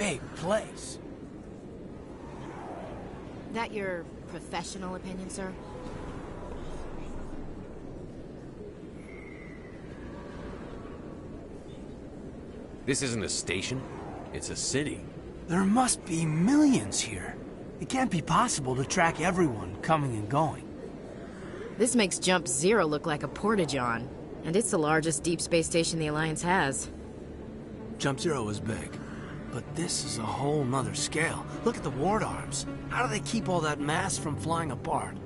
big place. That your professional opinion, sir? This isn't a station. It's a city. There must be millions here. It can't be possible to track everyone coming and going. This makes Jump Zero look like a porta-john. And it's the largest deep space station the Alliance has. Jump Zero is big. But this is a whole nother scale. Look at the ward arms. How do they keep all that mass from flying apart?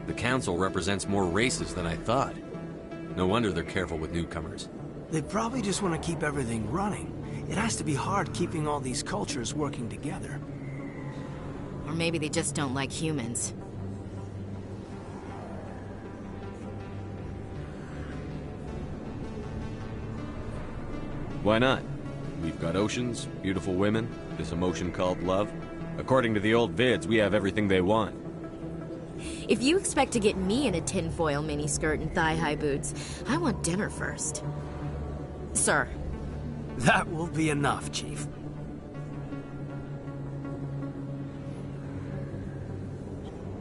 The Council represents more races than I thought. No wonder they're careful with newcomers. They probably just want to keep everything running. It has to be hard keeping all these cultures working together. Or maybe they just don't like humans. Why not? We've got oceans, beautiful women, this emotion called love. According to the old vids, we have everything they want. If you expect to get me in a tinfoil miniskirt and thigh-high boots, I want dinner first. Sir. That will be enough, Chief.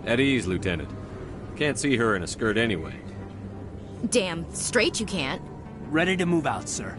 At ease, Lieutenant. Can't see her in a skirt anyway. Damn straight you can't. Ready to move out, sir.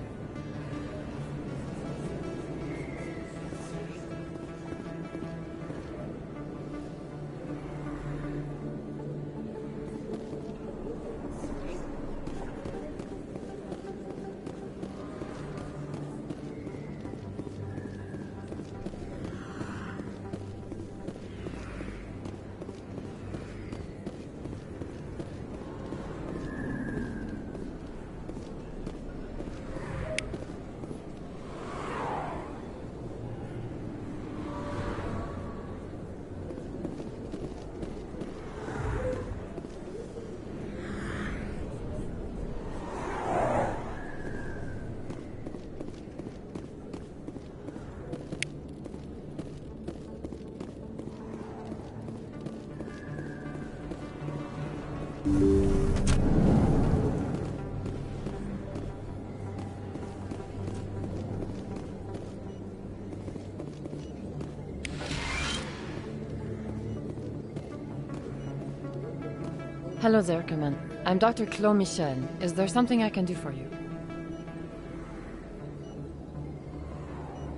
Hello there, Command. I'm Dr. Claude Michel. Is there something I can do for you?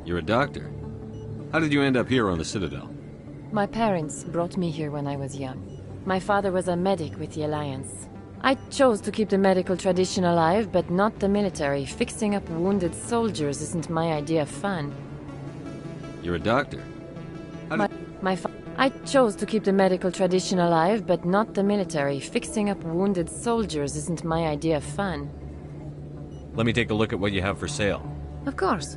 You're a doctor. How did you end up here on the Citadel? My parents brought me here when I was young. My father was a medic with the Alliance. I chose to keep the medical tradition alive, but not the military. Fixing up wounded soldiers isn't my idea of fun. You're a doctor. I chose to keep the medical tradition alive, but not the military. Fixing up wounded soldiers isn't my idea of fun. Let me take a look at what you have for sale. Of course.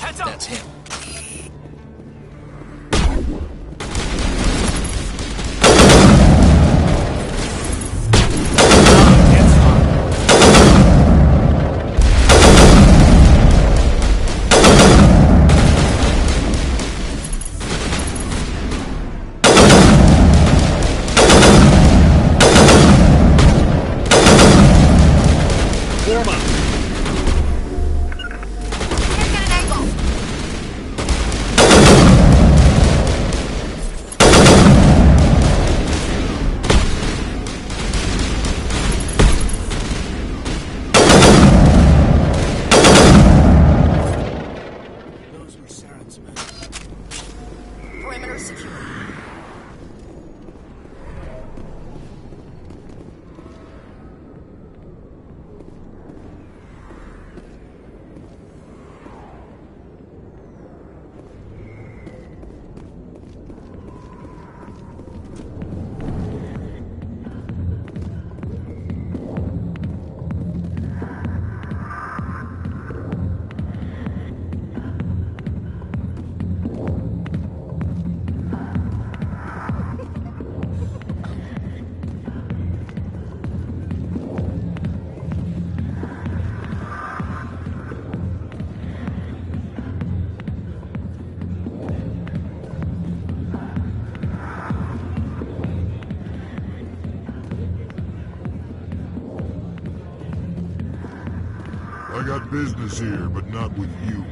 Heads up! That's him. Those were Saren's men. Perimeter secure. I got business here, but not with you.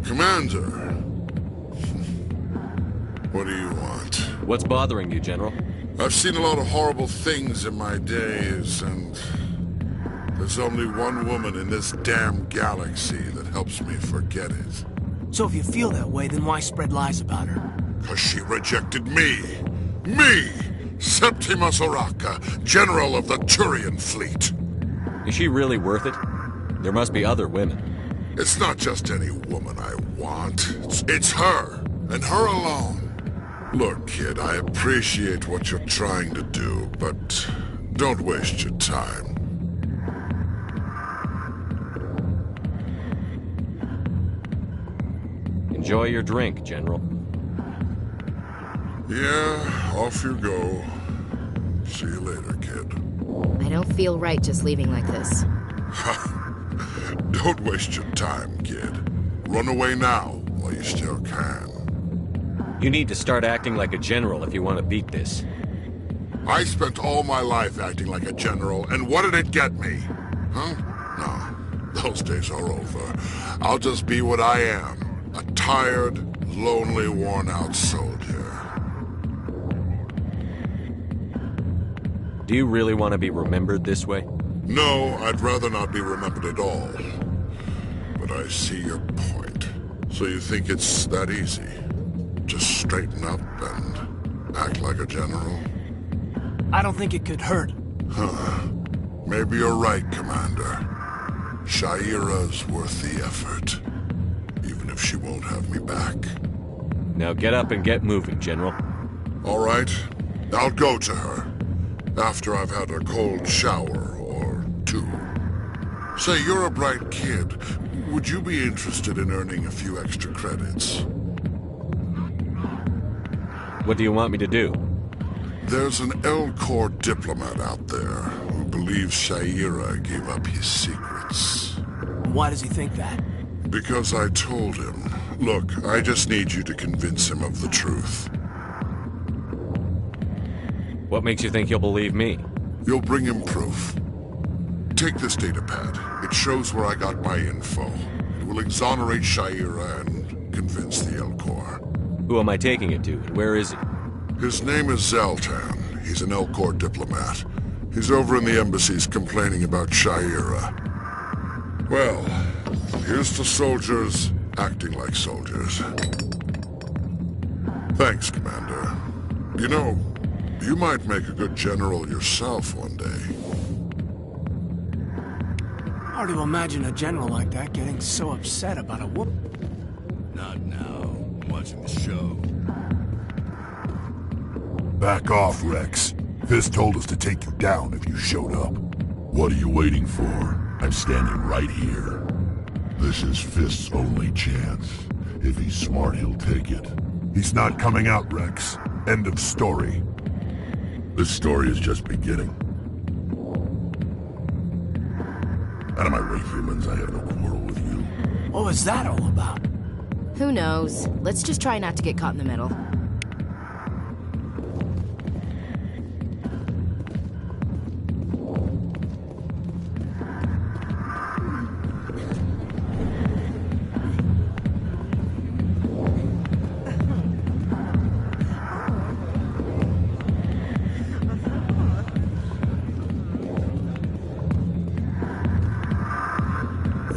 Commander, what do you want? What's bothering you, General? I've seen a lot of horrible things in my days, and there's only one woman in this damn galaxy that helps me forget it. So if you feel that way, then why spread lies about her? 'Cause she rejected me! Me! Septimus Oraka, General of the Turian Fleet! Is she really worth it? There must be other women. It's not just any woman I want. It's her, and her alone. Look, kid, I appreciate what you're trying to do, but don't waste your time. Enjoy your drink, General. Yeah, off you go. See you later, kid. I don't feel right just leaving like this. Don't waste your time, kid. Run away now, while you still can. You need to start acting like a general if you want to beat this. I spent all my life acting like a general, and what did it get me? Huh? No, those days are over. I'll just be what I am. A tired, lonely, worn-out soldier. Do you really want to be remembered this way? No, I'd rather not be remembered at all. But I see your point. So you think it's that easy? Just straighten up and act like a general? I don't think it could hurt. Huh. Maybe you're right, Commander. Shaira's worth the effort. Even if she won't have me back. Now get up and get moving, General. All right. I'll go to her. After I've had a cold shower or two. Say, you're a bright kid. Would you be interested in earning a few extra credits? What do you want me to do? There's an L-Corps diplomat out there who believes Shaira gave up his secrets. Why does he think that? Because I told him. Look, I just need you to convince him of the truth. What makes you think he'll believe me? You'll bring him proof. Take this data pad. It shows where I got my info. will exonerate Shaira and convince the Elcor. Who am I taking it to, and where is he? His name is Zoltan. He's an Elcor diplomat. He's over in the embassies complaining about Shaira. Well, here's to soldiers acting like soldiers. Thanks, Commander. You know, you might make a good general yourself one day. Hard to imagine a general like that getting so upset about a whoop. Not now. I'm watching the show. Back off, Rex. Fist told us to take you down if you showed up. What are you waiting for? I'm standing right here. This is Fist's only chance. If he's smart, he'll take it. He's not coming out, Rex. End of story. This story is just beginning. Out of my way, humans. I have no quarrel with you. What was that all about? Who knows? Let's just try not to get caught in the middle.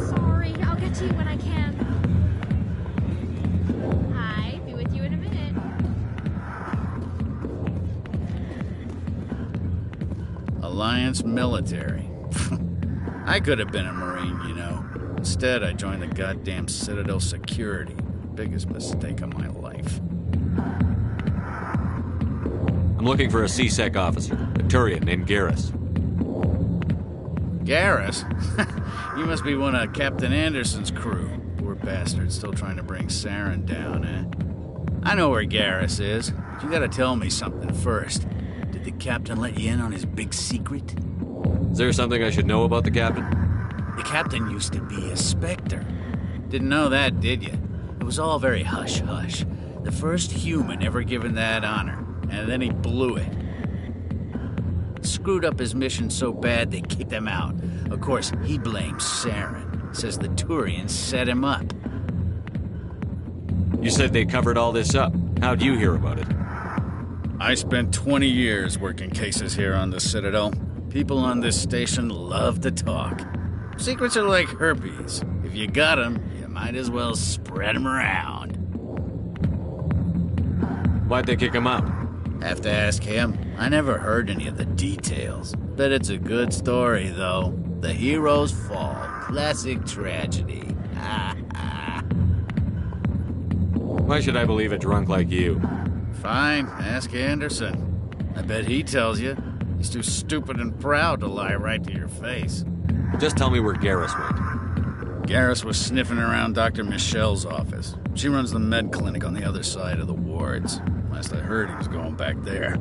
Sorry, I'll get to you when I can. Hi, be with you in a minute. Alliance military. I could have been a Marine, you know. Instead, I joined the goddamn Citadel security. Biggest mistake of my life. I'm looking for a C-Sec officer, a Turian named Garrus. Garrus? You must be one of Captain Anderson's crew. Poor bastard, still trying to bring Saren down, eh? I know where Garrus is, but you gotta tell me something first. Did the captain let you in on his big secret? Is there something I should know about the captain? The captain used to be a Spectre. Didn't know that, did you? It was all very hush-hush. The first human ever given that honor, and then he blew it. Screwed up his mission so bad they kicked him out. Of course, he blames Saren. Says the Turians set him up. You said they covered all this up. How'd you hear about it? I spent 20 years working cases here on the Citadel. People on this station love to talk. Secrets are like herpes. If you got them, you might as well spread them around. Why'd they kick him out? Have to ask him. I never heard any of the details. Bet it's a good story, though. The heroes fall. Classic tragedy. Why should I believe a drunk like you? Fine, ask Anderson. I bet he tells you. He's too stupid and proud to lie right to your face. Just tell me where Garrus went. Garrus was sniffing around Dr. Michelle's office. She runs the med clinic on the other side of the wards. Last I heard, he was going back there.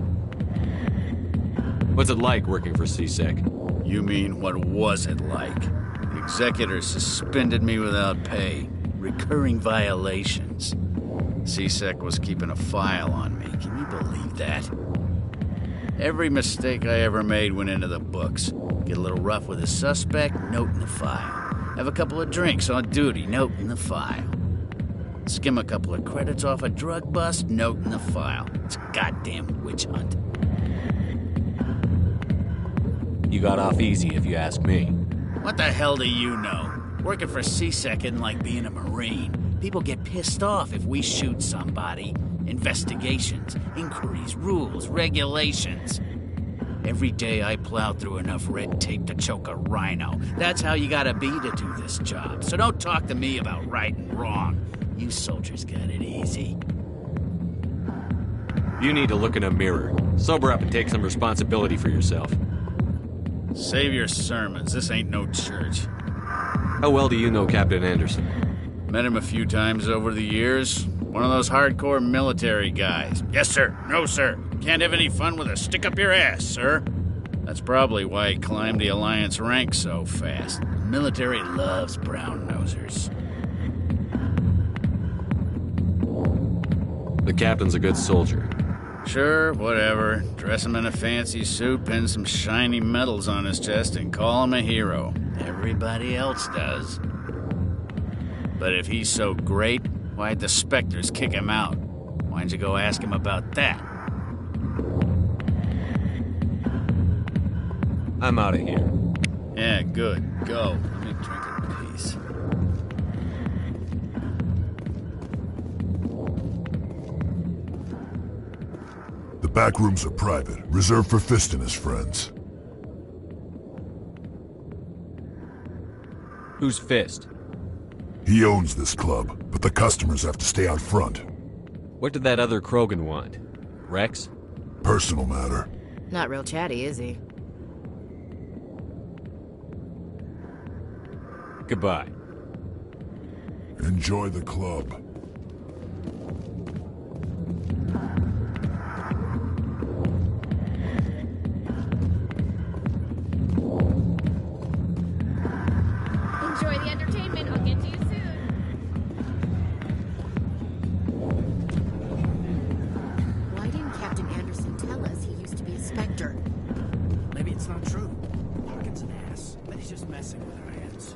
What's it like working for C-Sec? You mean, what was it like? The executor suspended me without pay. Recurring violations. C-Sec was keeping a file on me. Can you believe that? Every mistake I ever made went into the books. Get a little rough with a suspect, note in the file. Have a couple of drinks on duty, note in the file. Skim a couple of credits off a drug bust, note in the file. It's a goddamn witch hunt. You got off easy, if you ask me. What the hell do you know? Working for C-Sec isn't like being a Marine. People get pissed off if we shoot somebody. Investigations, inquiries, rules, regulations. Every day I plow through enough red tape to choke a rhino. That's how you gotta be to do this job. So don't talk to me about right and wrong. You soldiers got it easy. You need to look in a mirror. Sober up and take some responsibility for yourself. Save your sermons. This ain't no church. How well do you know Captain Anderson? Met him a few times over the years. One of those hardcore military guys. Yes, sir. No, sir. Can't have any fun with a stick up your ass, sir. That's probably why he climbed the Alliance ranks so fast. The military loves brown-nosers. The captain's a good soldier. Sure, whatever. Dress him in a fancy suit, pin some shiny medals on his chest, and call him a hero. Everybody else does. But if he's so great, why'd the Spectres kick him out? Why'd you go ask him about that? I'm out of here. Yeah, good. Go. Let me drink in peace. The back rooms are private, reserved for Fist and his friends. Who's Fist? He owns this club, but the customers have to stay out front. What did that other Krogan want? Rex? Personal matter. Not real chatty, is he? Goodbye. Enjoy the club. Enjoy the entertainment. I'll get to you soon. Why didn't Captain Anderson tell us he used to be a Spectre? Maybe it's not true. Larkin's an ass. But he's just messing with our heads.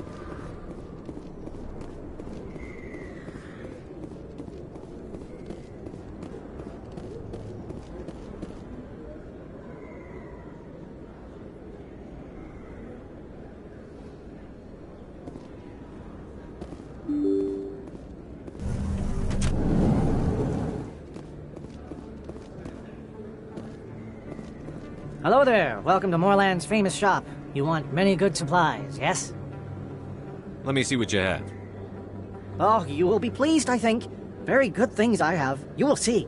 Hello there. Welcome to Moorland's famous shop. You want many good supplies, yes? Let me see what you have. Oh, you will be pleased, I think. Very good things I have. You will see.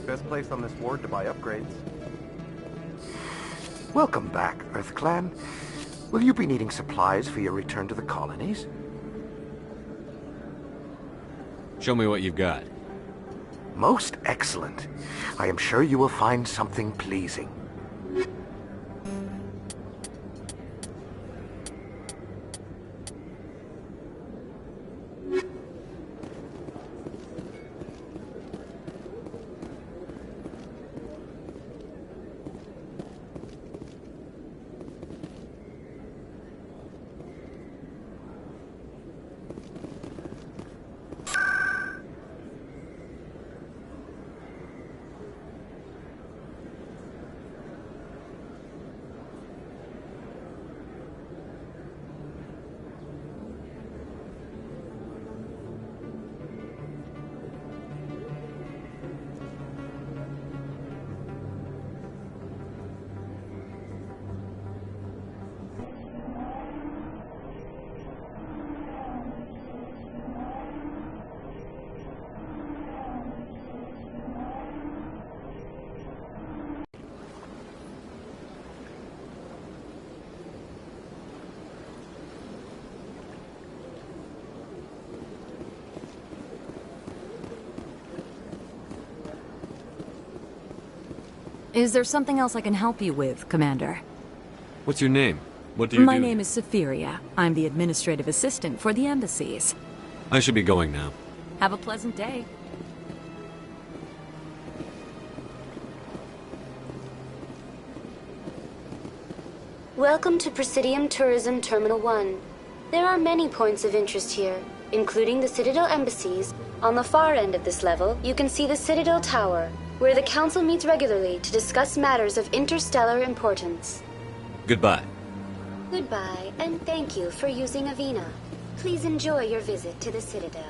Best place on this ward to buy upgrades. Welcome back, Earth Clan. Will you be needing supplies for your return to the colonies? Show me what you've got. Most excellent. I am sure you will find something pleasing. Is there something else I can help you with, Commander? What's your name? What do you do? My name is Safiria. I'm the administrative assistant for the embassies. I should be going now. Have a pleasant day. Welcome to Presidium Tourism Terminal 1. There are many points of interest here, including the Citadel embassies. On the far end of this level, you can see the Citadel Tower, where the Council meets regularly to discuss matters of interstellar importance. Goodbye. Goodbye, and thank you for using Avina. Please enjoy your visit to the Citadel.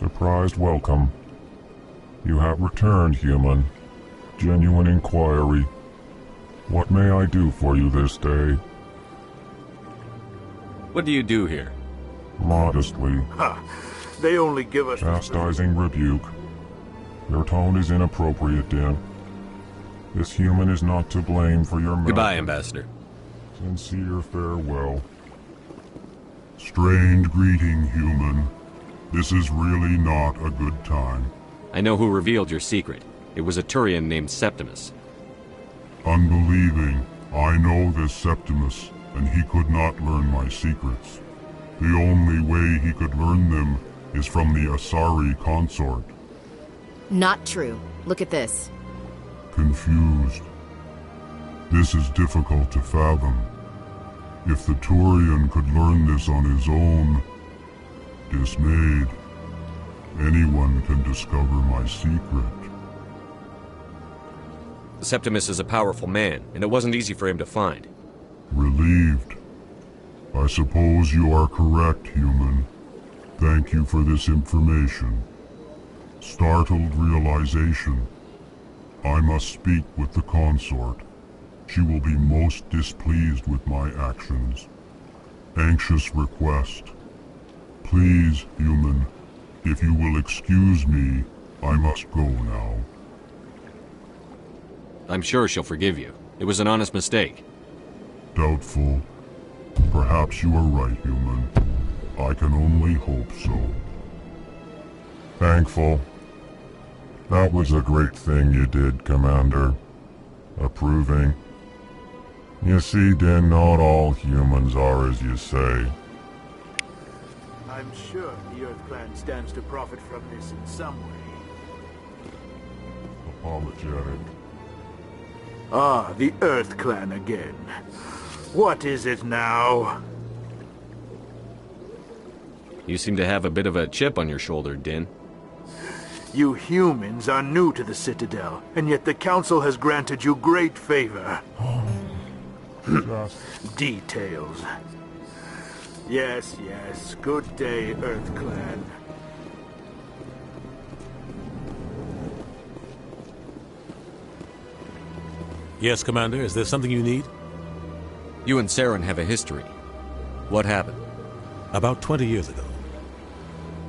Surprised welcome. You have returned, human. Genuine inquiry. What may I do for you this day? What do you do here? Modestly. Ha! They only give us... Chastising rebuke. Your tone is inappropriate, Din. This human is not to blame for your... Goodbye, Ambassador. Sincere farewell. Strained greeting, human. This is really not a good time. I know who revealed your secret. It was a Turian named Septimus. Unbelieving. I know this Septimus, and he could not learn my secrets. The only way he could learn them is from the Asari consort. Not true. Look at this. Confused. This is difficult to fathom. If the Turian could learn this on his own, dismayed, anyone can discover my secret. Septimus is a powerful man, and it wasn't easy for him to find. Relieved. I suppose you are correct, human. Thank you for this information. Startled realization. I must speak with the consort. She will be most displeased with my actions. Anxious request. Please, human, if you will excuse me, I must go now. I'm sure she'll forgive you. It was an honest mistake. Doubtful. Perhaps you are right, human. I can only hope so. Thankful. That was a great thing you did, Commander. Approving. You see, Din, not all humans are as you say. I'm sure the Earth Clan stands to profit from this in some way. Apologetic. Ah, the Earth Clan again. What is it now? You seem to have a bit of a chip on your shoulder, Din. You humans are new to the Citadel, and yet the Council has granted you great favor. Details. Yes, yes. Good day, Earth Clan. Yes, Commander. Is there something you need? You and Saren have a history. What happened? About 20 years ago,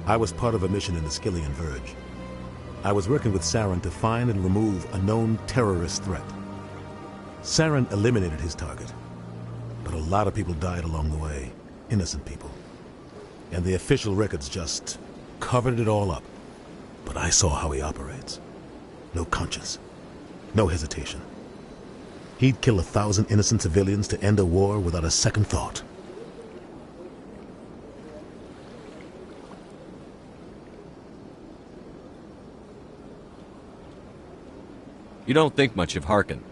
I was part of a mission in the Skillian Verge. I was working with Saren to find and remove a known terrorist threat. Saren eliminated his target, but a lot of people died along the way. Innocent people. And the official records just covered it all up. But I saw how he operates. No conscience. No hesitation. He'd kill 1,000 innocent civilians to end a war without a second thought. You don't think much of Harkin.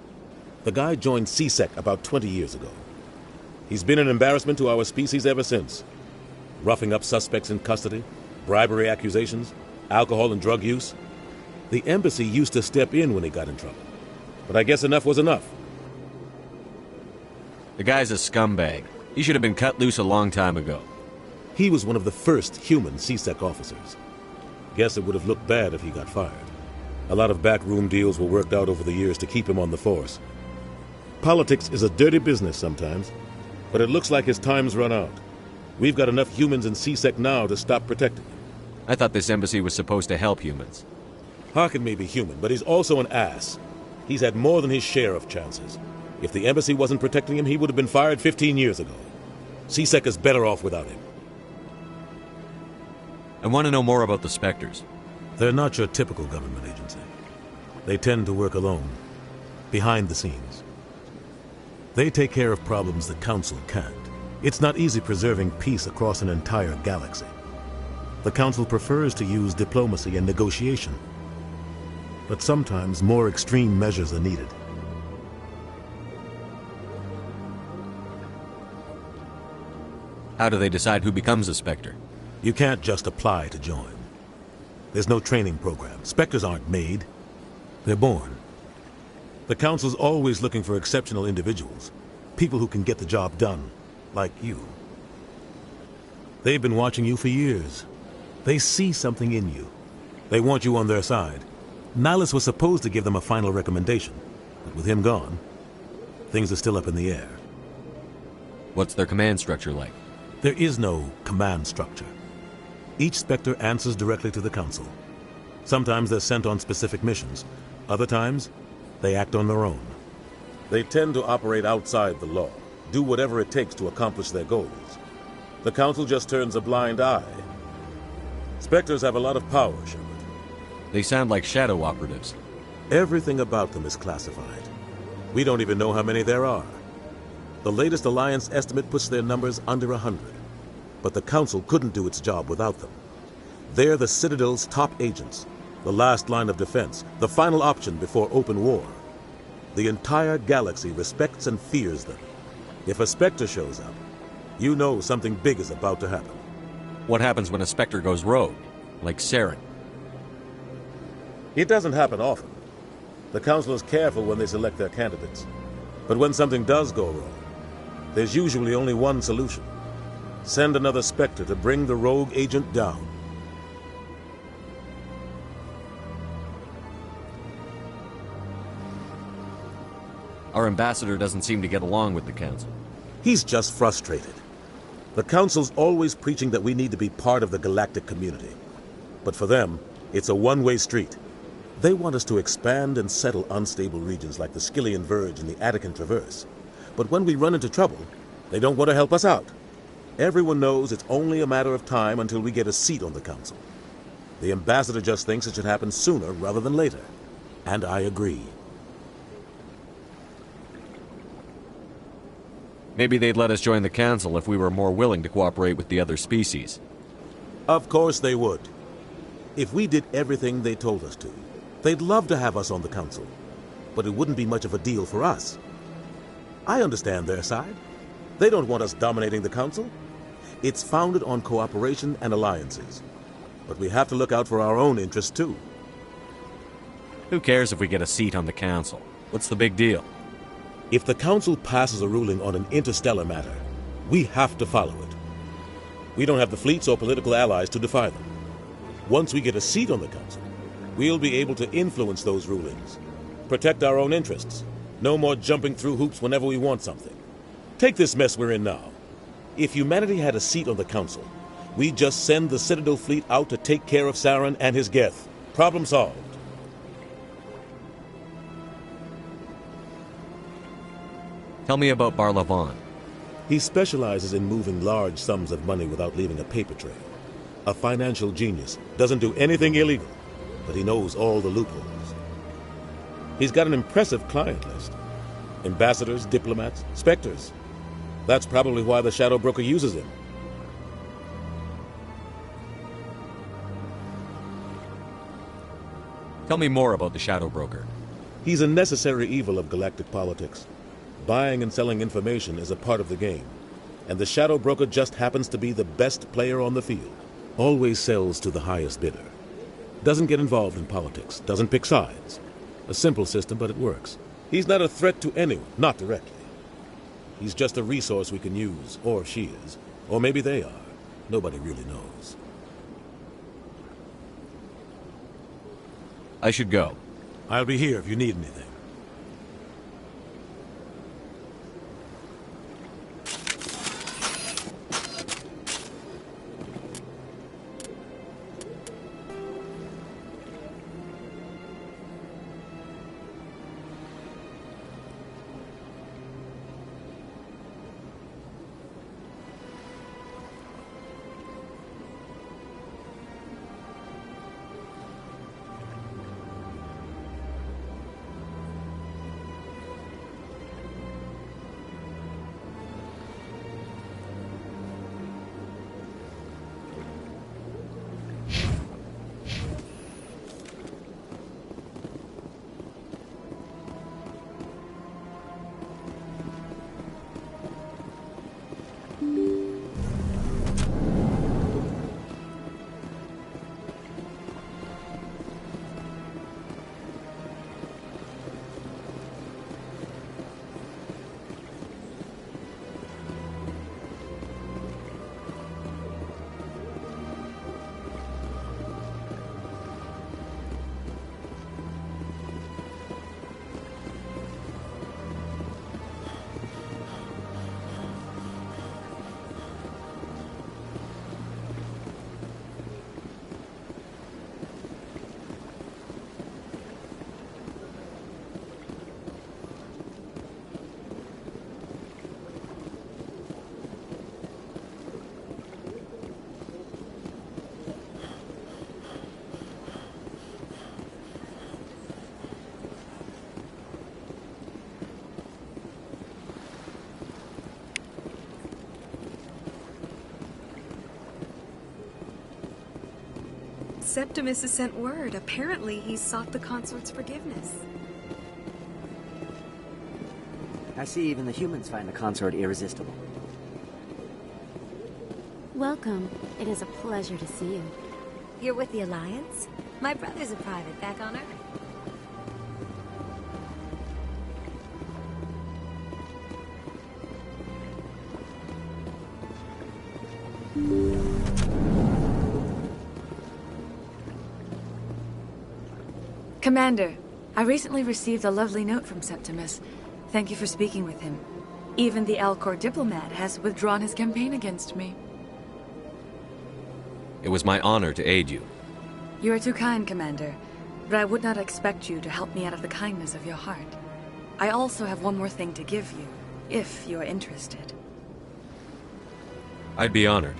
The guy joined CSEC about 20 years ago. He's been an embarrassment to our species ever since. Roughing up suspects in custody, bribery accusations, alcohol and drug use. The embassy used to step in when he got in trouble. But I guess enough was enough. The guy's a scumbag. He should have been cut loose a long time ago. He was one of the first human CSEC officers. Guess it would have looked bad if he got fired. A lot of backroom deals were worked out over the years to keep him on the force. Politics is a dirty business sometimes, but it looks like his time's run out. We've got enough humans in CSEC now to stop protecting him. I thought this embassy was supposed to help humans. Harkin may be human, but he's also an ass. He's had more than his share of chances. If the embassy wasn't protecting him, he would have been fired 15 years ago. CSEC is better off without him. I want to know more about the Spectres. They're not your typical government agency. They tend to work alone, behind the scenes. They take care of problems the Council can't. It's not easy preserving peace across an entire galaxy. The Council prefers to use diplomacy and negotiation. But sometimes more extreme measures are needed. How do they decide who becomes a Spectre? You can't just apply to join. There's no training program. Spectres aren't made. They're born. The Council's always looking for exceptional individuals. People who can get the job done. Like you. They've been watching you for years. They see something in you. They want you on their side. Nihilus was supposed to give them a final recommendation, but with him gone, things are still up in the air. What's their command structure like? There is no command structure. Each Spectre answers directly to the Council. Sometimes they're sent on specific missions. Other times, they act on their own. They tend to operate outside the law, do whatever it takes to accomplish their goals. The Council just turns a blind eye. Spectres have a lot of power, Shepard. They sound like shadow operatives. Everything about them is classified. We don't even know how many there are. The latest Alliance estimate puts their numbers under 100. But the Council couldn't do its job without them. They're the Citadel's top agents, the last line of defense, the final option before open war. The entire galaxy respects and fears them. If a Spectre shows up, you know something big is about to happen. What happens when a Spectre goes rogue, like Saren? It doesn't happen often. The Council is careful when they select their candidates. But when something does go wrong, there's usually only one solution. Send another Spectre to bring the rogue agent down. Our ambassador doesn't seem to get along with the Council. He's just frustrated. The Council's always preaching that we need to be part of the galactic community. But for them, it's a one-way street. They want us to expand and settle unstable regions like the Skillian Verge and the Attican Traverse. But when we run into trouble, they don't want to help us out. Everyone knows it's only a matter of time until we get a seat on the Council. The ambassador just thinks it should happen sooner rather than later. And I agree. Maybe they'd let us join the Council if we were more willing to cooperate with the other species. Of course they would. If we did everything they told us to, they'd love to have us on the Council. But it wouldn't be much of a deal for us. I understand their side. They don't want us dominating the Council. It's founded on cooperation and alliances. But we have to look out for our own interests, too. Who cares if we get a seat on the Council? What's the big deal? If the Council passes a ruling on an interstellar matter, we have to follow it. We don't have the fleets or political allies to defy them. Once we get a seat on the Council, we'll be able to influence those rulings, protect our own interests. No more jumping through hoops whenever we want something. Take this mess we're in now. If humanity had a seat on the Council, we'd just send the Citadel fleet out to take care of Saren and his Geth. Problem solved. Tell me about Barlavon. He specializes in moving large sums of money without leaving a paper trail. A financial genius. Doesn't do anything illegal, but he knows all the loopholes. He's got an impressive client list. Ambassadors, diplomats, Spectres. That's probably why the Shadow Broker uses him. Tell me more about the Shadow Broker. He's a necessary evil of galactic politics. Buying and selling information is a part of the game, and the Shadow Broker just happens to be the best player on the field. Always sells to the highest bidder. Doesn't get involved in politics, doesn't pick sides. A simple system, but it works. He's not a threat to anyone, not directly. He's just a resource we can use, or she is. Or maybe they are. Nobody really knows. I should go. I'll be here if you need anything. Septimus has sent word. Apparently, he's sought the consort's forgiveness. I see even the humans find the consort irresistible. Welcome. It is a pleasure to see you. You're with the Alliance? My brother's a private back on Earth. Commander, I recently received a lovely note from Septimus. Thank you for speaking with him. Even the Alcor diplomat has withdrawn his campaign against me. It was my honor to aid you. You are too kind, Commander, but I would not expect you to help me out of the kindness of your heart. I also have one more thing to give you, if you are interested. I'd be honored.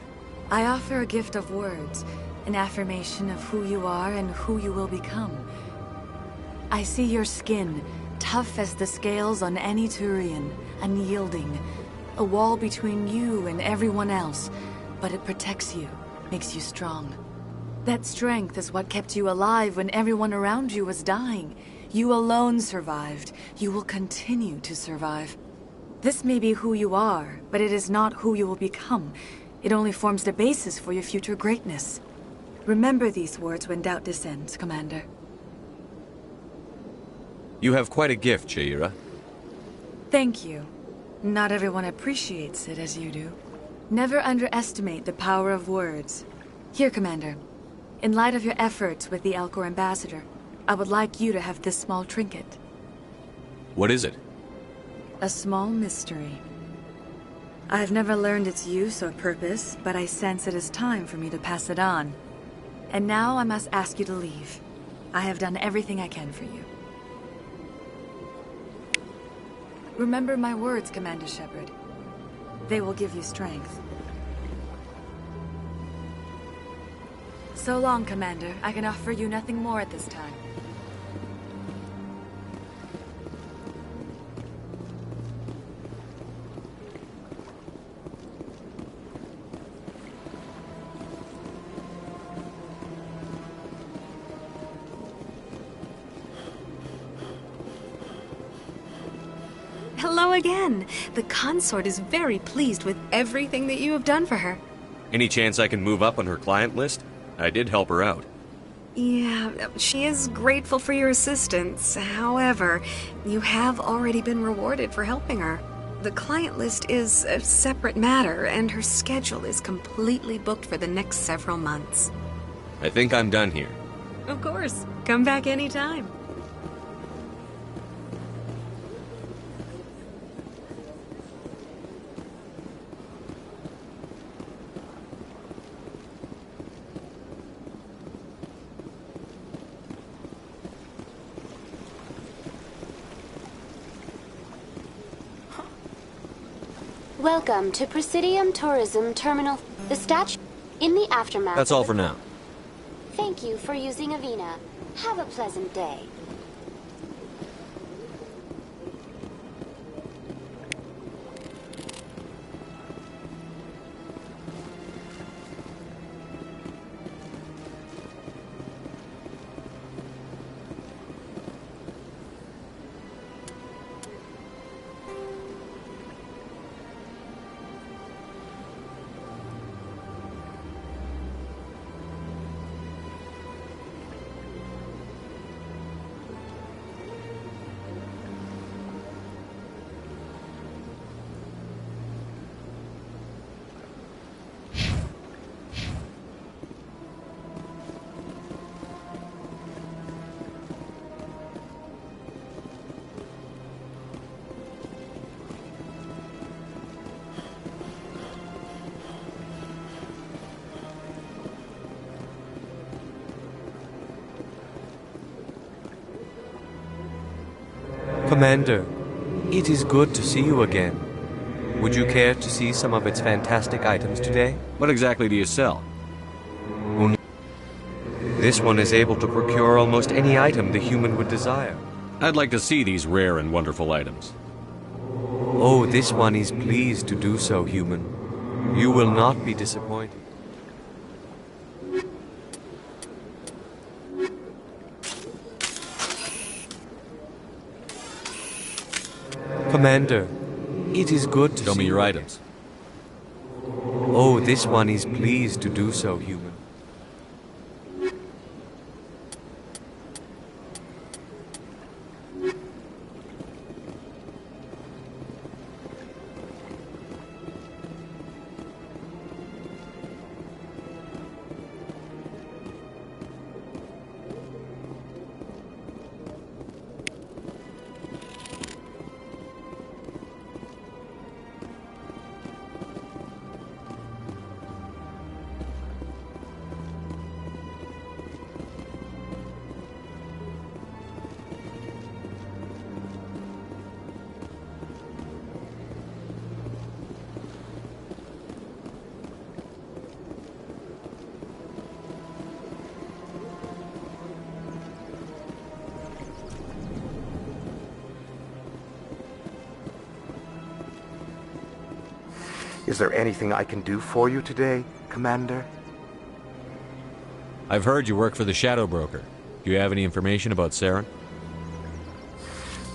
I offer a gift of words, an affirmation of who you are and who you will become. I see your skin, tough as the scales on any Turian, unyielding, a wall between you and everyone else, but it protects you, makes you strong. That strength is what kept you alive when everyone around you was dying. You alone survived. You will continue to survive. This may be who you are, but it is not who you will become. It only forms the basis for your future greatness. Remember these words when doubt descends, Commander. You have quite a gift, Shaira. Thank you. Not everyone appreciates it as you do. Never underestimate the power of words. Here, Commander. In light of your efforts with the Alcor ambassador, I would like you to have this small trinket. What is it? A small mystery. I have never learned its use or purpose, but I sense it is time for me to pass it on. And now I must ask you to leave. I have done everything I can for you. Remember my words, Commander Shepard. They will give you strength. So long, Commander. I can offer you nothing more at this time. Hello again. The consort is very pleased with everything that you have done for her. Any chance I can move up on her client list? I did help her out. Yeah, she is grateful for your assistance. However, you have already been rewarded for helping her. The client list is a separate matter, and her schedule is completely booked for the next several months. I think I'm done here. Of course. Come back anytime. Welcome to Presidium Tourism Terminal. The statue in the aftermath. That's all for now. Thank you for using Avina. Have a pleasant day. Commander, it is good to see you again. Would you care to see some of its fantastic items today? What exactly do you sell? This one is able to procure almost any item the human would desire. I'd like to see these rare and wonderful items. Oh, this one is pleased to do so, human. You will not be disappointed. Commander, it is good to Show me your items. Oh, this one is pleased to do so, human. Is there anything I can do for you today, Commander? I've heard you work for the Shadow Broker. Do you have any information about Saren?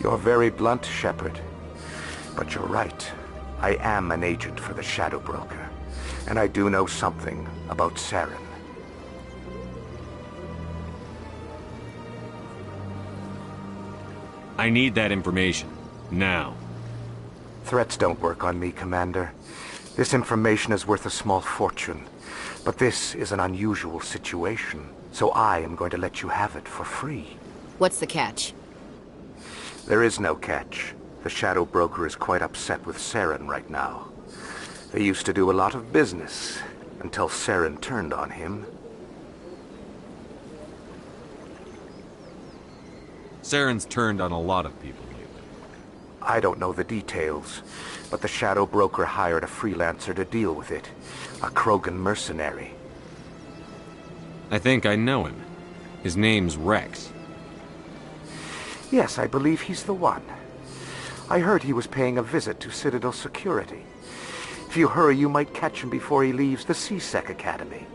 You're very blunt, Shepard. But you're right. I am an agent for the Shadow Broker. And I do know something about Saren. I need that information. Now. Threats don't work on me, Commander. This information is worth a small fortune. But this is an unusual situation, so I am going to let you have it for free. What's the catch? There is no catch. The Shadow Broker is quite upset with Saren right now. They used to do a lot of business, until Saren turned on him. Saren's turned on a lot of people lately. I don't know the details, but the Shadow Broker hired a freelancer to deal with it. A Krogan mercenary. I think I know him. His name's Rex. Yes, I believe he's the one. I heard he was paying a visit to Citadel Security. If you hurry, you might catch him before he leaves the C-Sec Academy.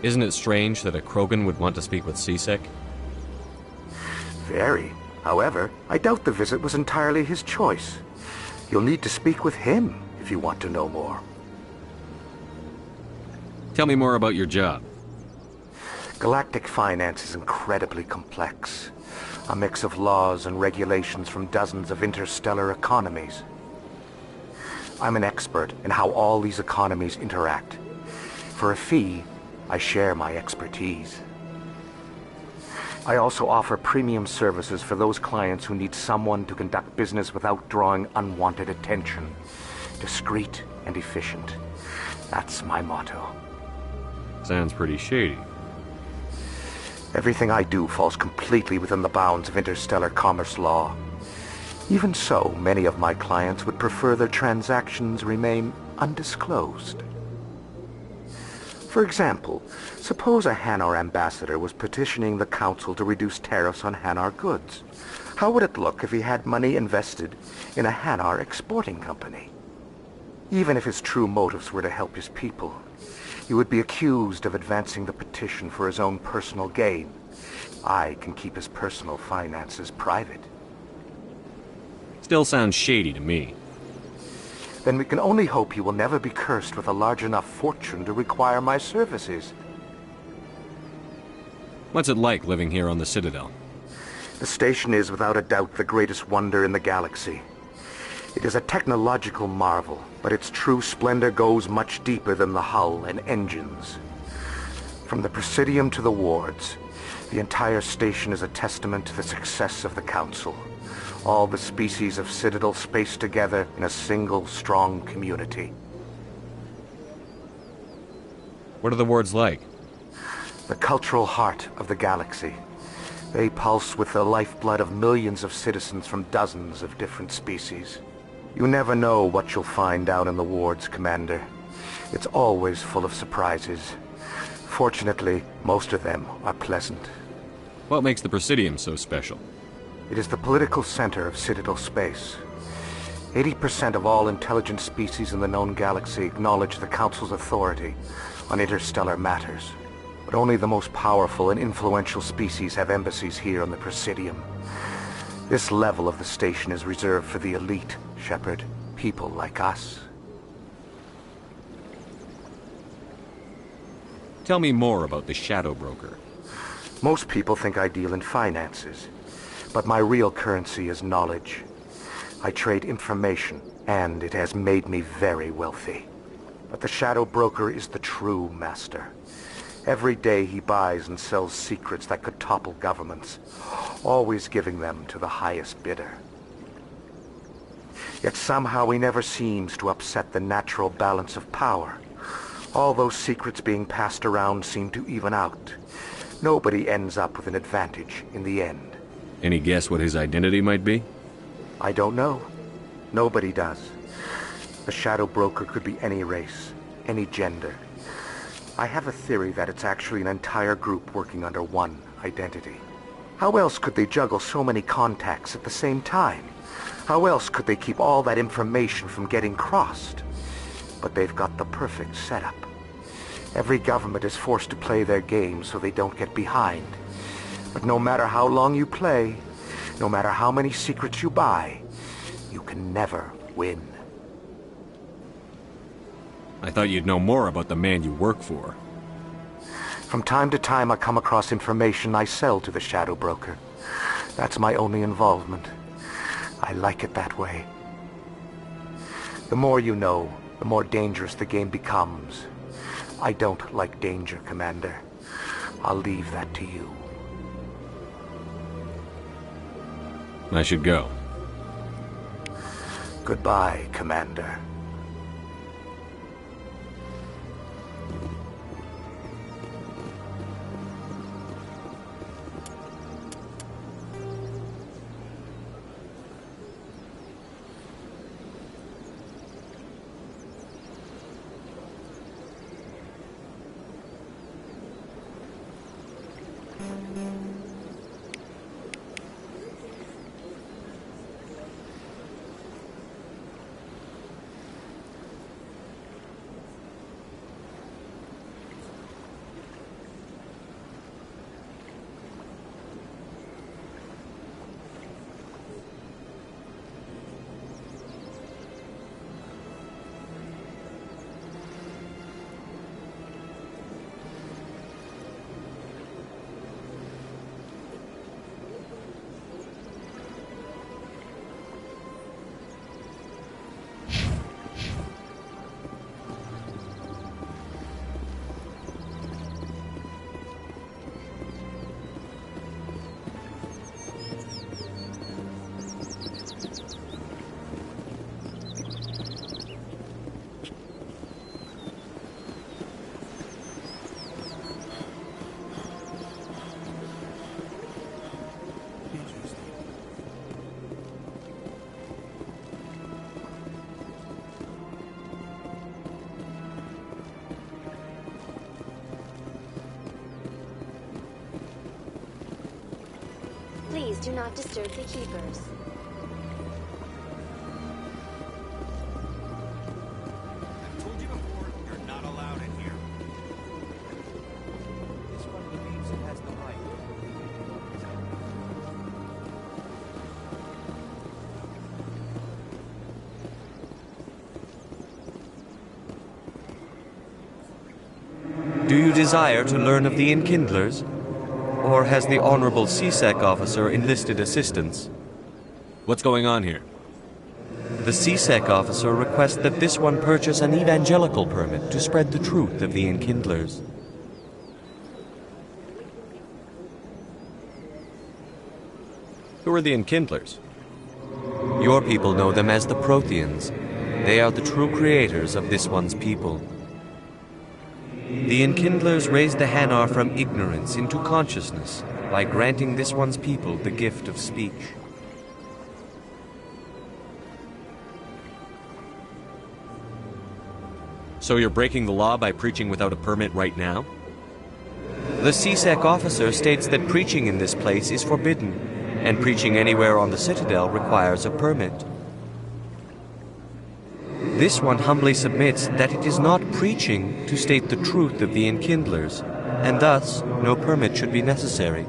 Isn't it strange that a Krogan would want to speak with C-Sec? Very. However, I doubt the visit was entirely his choice. You'll need to speak with him if you want to know more. Tell me more about your job. Galactic finance is incredibly complex. A mix of laws and regulations from dozens of interstellar economies. I'm an expert in how all these economies interact. For a fee, I share my expertise. I also offer premium services for those clients who need someone to conduct business without drawing unwanted attention. Discreet and efficient. That's my motto. Sounds pretty shady. Everything I do falls completely within the bounds of interstellar commerce law. Even so, many of my clients would prefer their transactions remain undisclosed. For example, suppose a Hanar ambassador was petitioning the Council to reduce tariffs on Hanar goods. How would it look if he had money invested in a Hanar exporting company? Even if his true motives were to help his people, he would be accused of advancing the petition for his own personal gain. I can keep his personal finances private. Still sounds shady to me. Then we can only hope he will never be cursed with a large enough fortune to require my services. What's it like living here on the Citadel? The station is without a doubt the greatest wonder in the galaxy. It is a technological marvel, but its true splendor goes much deeper than the hull and engines. From the Presidium to the wards, the entire station is a testament to the success of the Council. All the species of Citadel spaced together in a single, strong community. What are the wards like? The cultural heart of the galaxy. They pulse with the lifeblood of millions of citizens from dozens of different species. You never know what you'll find down in the wards, Commander. It's always full of surprises. Fortunately, most of them are pleasant. What makes the Presidium so special? It is the political center of Citadel space. 80% of all intelligent species in the known galaxy acknowledge the Council's authority on interstellar matters. But only the most powerful and influential species have embassies here on the Presidium. This level of the station is reserved for the elite, Shepard. People like us. Tell me more about the Shadow Broker. Most people think I deal in finances, but my real currency is knowledge. I trade information, and it has made me very wealthy. But the Shadow Broker is the true master. Every day he buys and sells secrets that could topple governments, always giving them to the highest bidder. Yet somehow he never seems to upset the natural balance of power. All those secrets being passed around seem to even out. Nobody ends up with an advantage in the end. Any guess what his identity might be? I don't know. Nobody does. The Shadow Broker could be any race, any gender. I have a theory that it's actually an entire group working under one identity. How else could they juggle so many contacts at the same time? How else could they keep all that information from getting crossed? But they've got the perfect setup. Every government is forced to play their game so they don't get behind. But no matter how long you play, no matter how many secrets you buy, you can never win. I thought you'd know more about the man you work for. From time to time I come across information I sell to the Shadow Broker. That's my only involvement. I like it that way. The more you know, the more dangerous the game becomes. I don't like danger, Commander. I'll leave that to you. I should go. Goodbye, Commander. Please do not disturb the keepers. I've told you before, you're not allowed in here. This one believes it has the right. Do you desire to learn of the Enkindlers? Or has the Honorable CSEC officer enlisted assistance? What's going on here? The CSEC officer requests that this one purchase an evangelical permit to spread the truth of the Enkindlers. Who are the Enkindlers? Your people know them as the Protheans. They are the true creators of this one's people. The Enkindlers raised the Hanar from ignorance into consciousness by granting this one's people the gift of speech. So you're breaking the law by preaching without a permit right now? The CSEC officer states that preaching in this place is forbidden, and preaching anywhere on the Citadel requires a permit. This one humbly submits that it is not preaching to state the truth of the Enkindlers, and thus no permit should be necessary.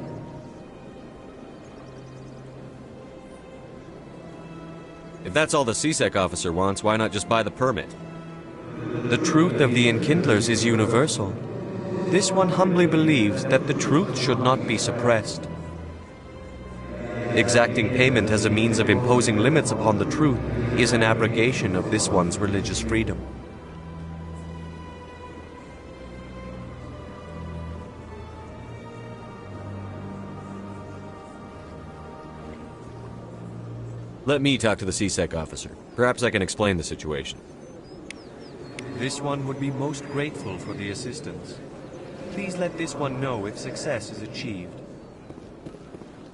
that's all the CSEC officer wants, why not just buy the permit? The truth of the Enkindlers is universal. This one humbly believes that the truth should not be suppressed. Exacting payment as a means of imposing limits upon the truth is an abrogation of this one's religious freedom. Let me talk to the CSEC officer. Perhaps I can explain the situation. This one would be most grateful for the assistance. Please let this one know if success is achieved.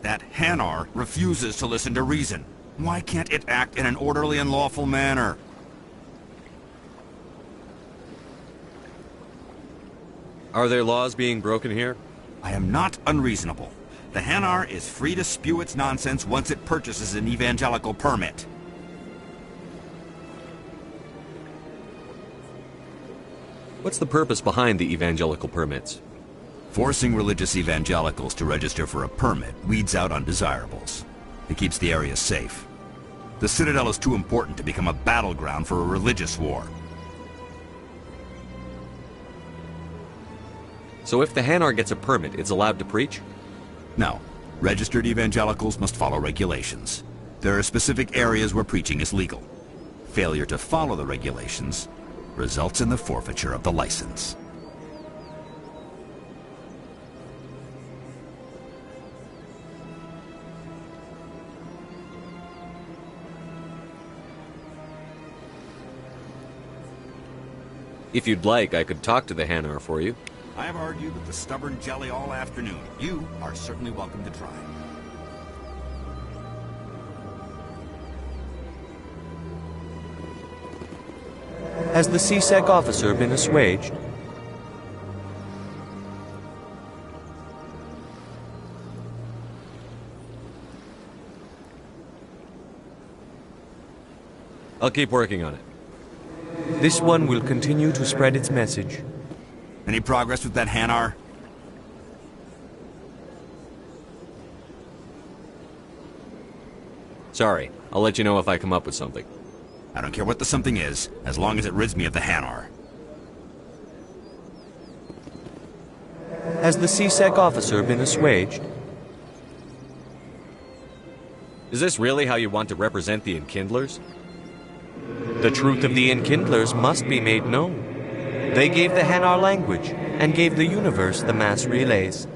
That Hanar refuses to listen to reason. Why can't it act in an orderly and lawful manner? Are there laws being broken here? I am not unreasonable. The Hanar is free to spew its nonsense once it purchases an evangelical permit. What's the purpose behind the evangelical permits? Forcing religious evangelicals to register for a permit weeds out undesirables. It keeps the area safe. The Citadel is too important to become a battleground for a religious war. So if the Hanar gets a permit, it's allowed to preach? No. Registered evangelicals must follow regulations. There are specific areas where preaching is legal. Failure to follow the regulations results in the forfeiture of the license. If you'd like, I could talk to the Hanar for you. I have argued with the stubborn jelly all afternoon. You are certainly welcome to try. Has the CSEC officer been assuaged? I'll keep working on it. This one will continue to spread its message. Any progress with that Hanar? Sorry, I'll let you know if I come up with something. I don't care what the something is, as long as it rids me of the Hanar. Has the CSEC officer been assuaged? Is this really how you want to represent the Enkindlers? The truth of the Enkindlers must be made known. They gave the Hanar language, and gave the universe the mass relays.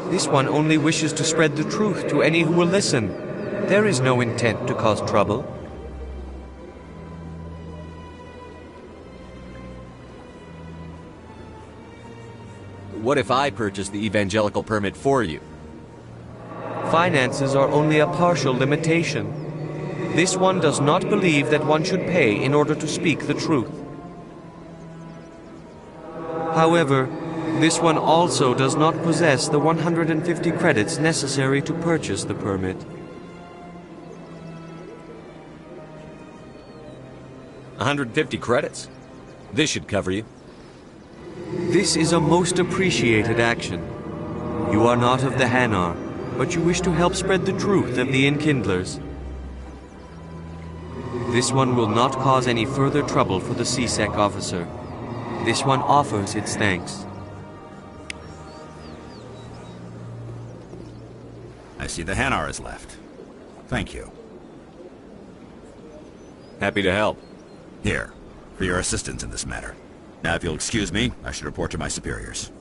This one only wishes to spread the truth to any who will listen. There is no intent to cause trouble. What if I purchase the evangelical permit for you? Finances are only a partial limitation. This one does not believe that one should pay in order to speak the truth. However, this one also does not possess the 150 credits necessary to purchase the permit. $150 credits? This should cover you. This is a most appreciated action. You are not of the Hanar, but you wish to help spread the truth of the Enkindlers. This one will not cause any further trouble for the CSEC officer. This one offers its thanks. I see the Hanar is left. Thank you. Happy to help. Here, for your assistance in this matter. Now, if you'll excuse me, I should report to my superiors.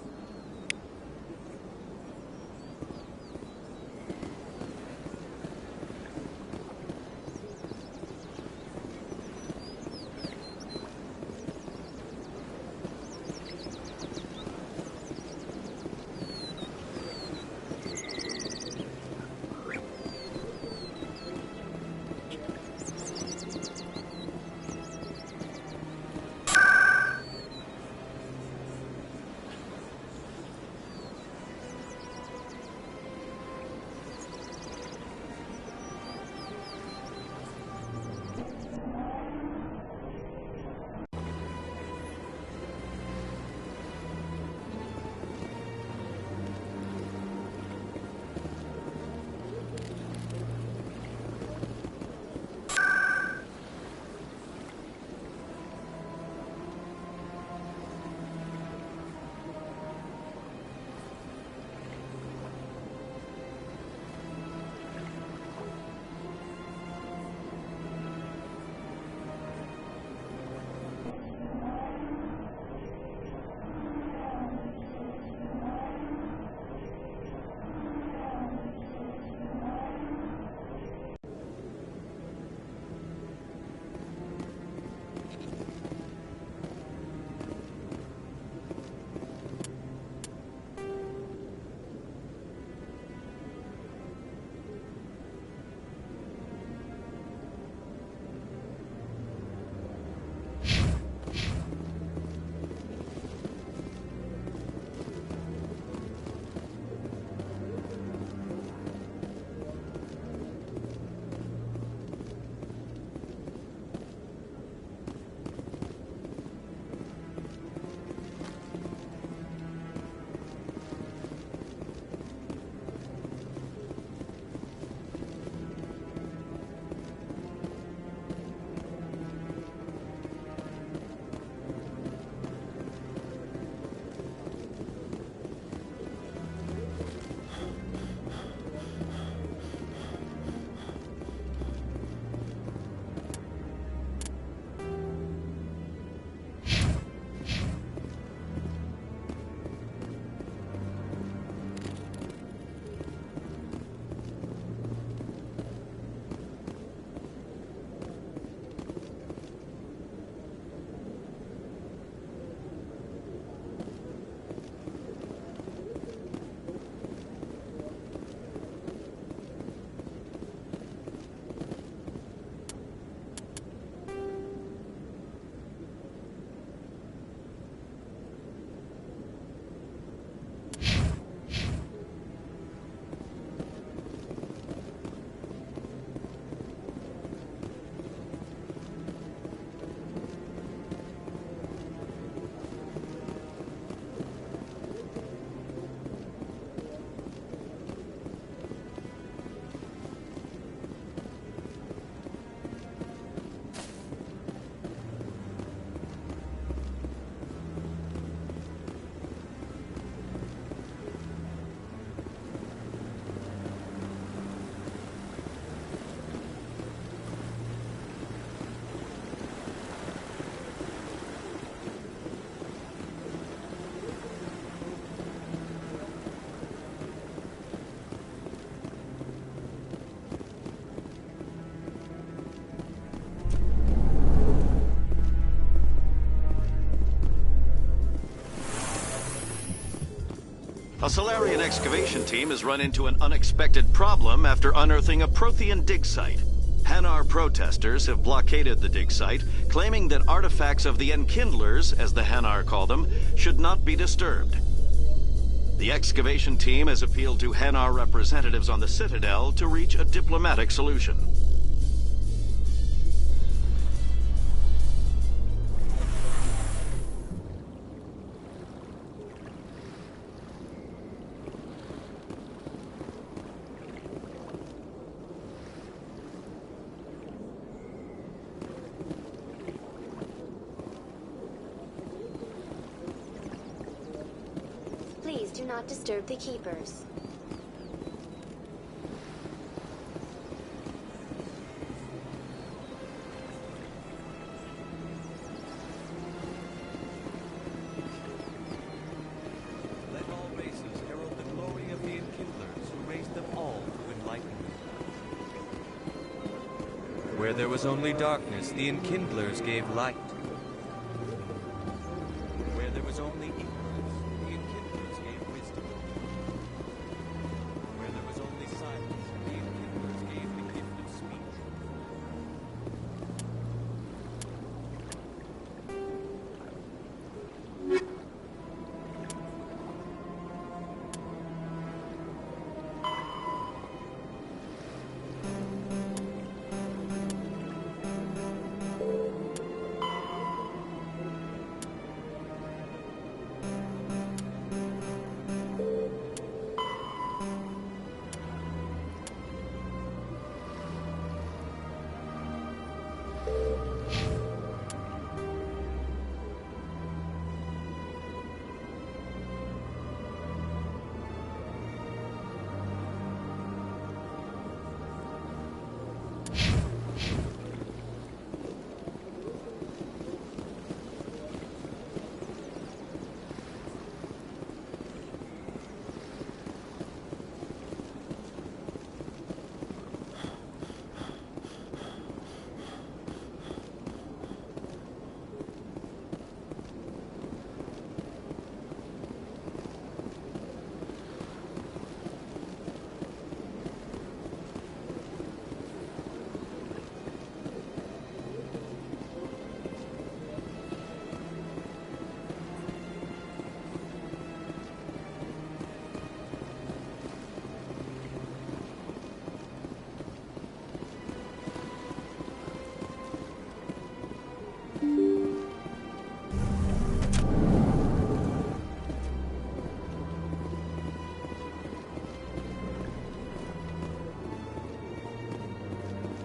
A Solarian excavation team has run into an unexpected problem after unearthing a Prothean dig site. Hanar protesters have blockaded the dig site, claiming that artifacts of the Enkindlers, as the Hanar call them, should not be disturbed. The excavation team has appealed to Hanar representatives on the Citadel to reach a diplomatic solution. Please do not disturb the keepers. Let all races herald the glory of the Enkindlers who raised them all to enlightenment. Where there was only darkness, the Enkindlers gave light. Where there was only ignorance, the Enkindlers gave wisdom. Where there was only silence, the Enkindlers gave the gift of speech.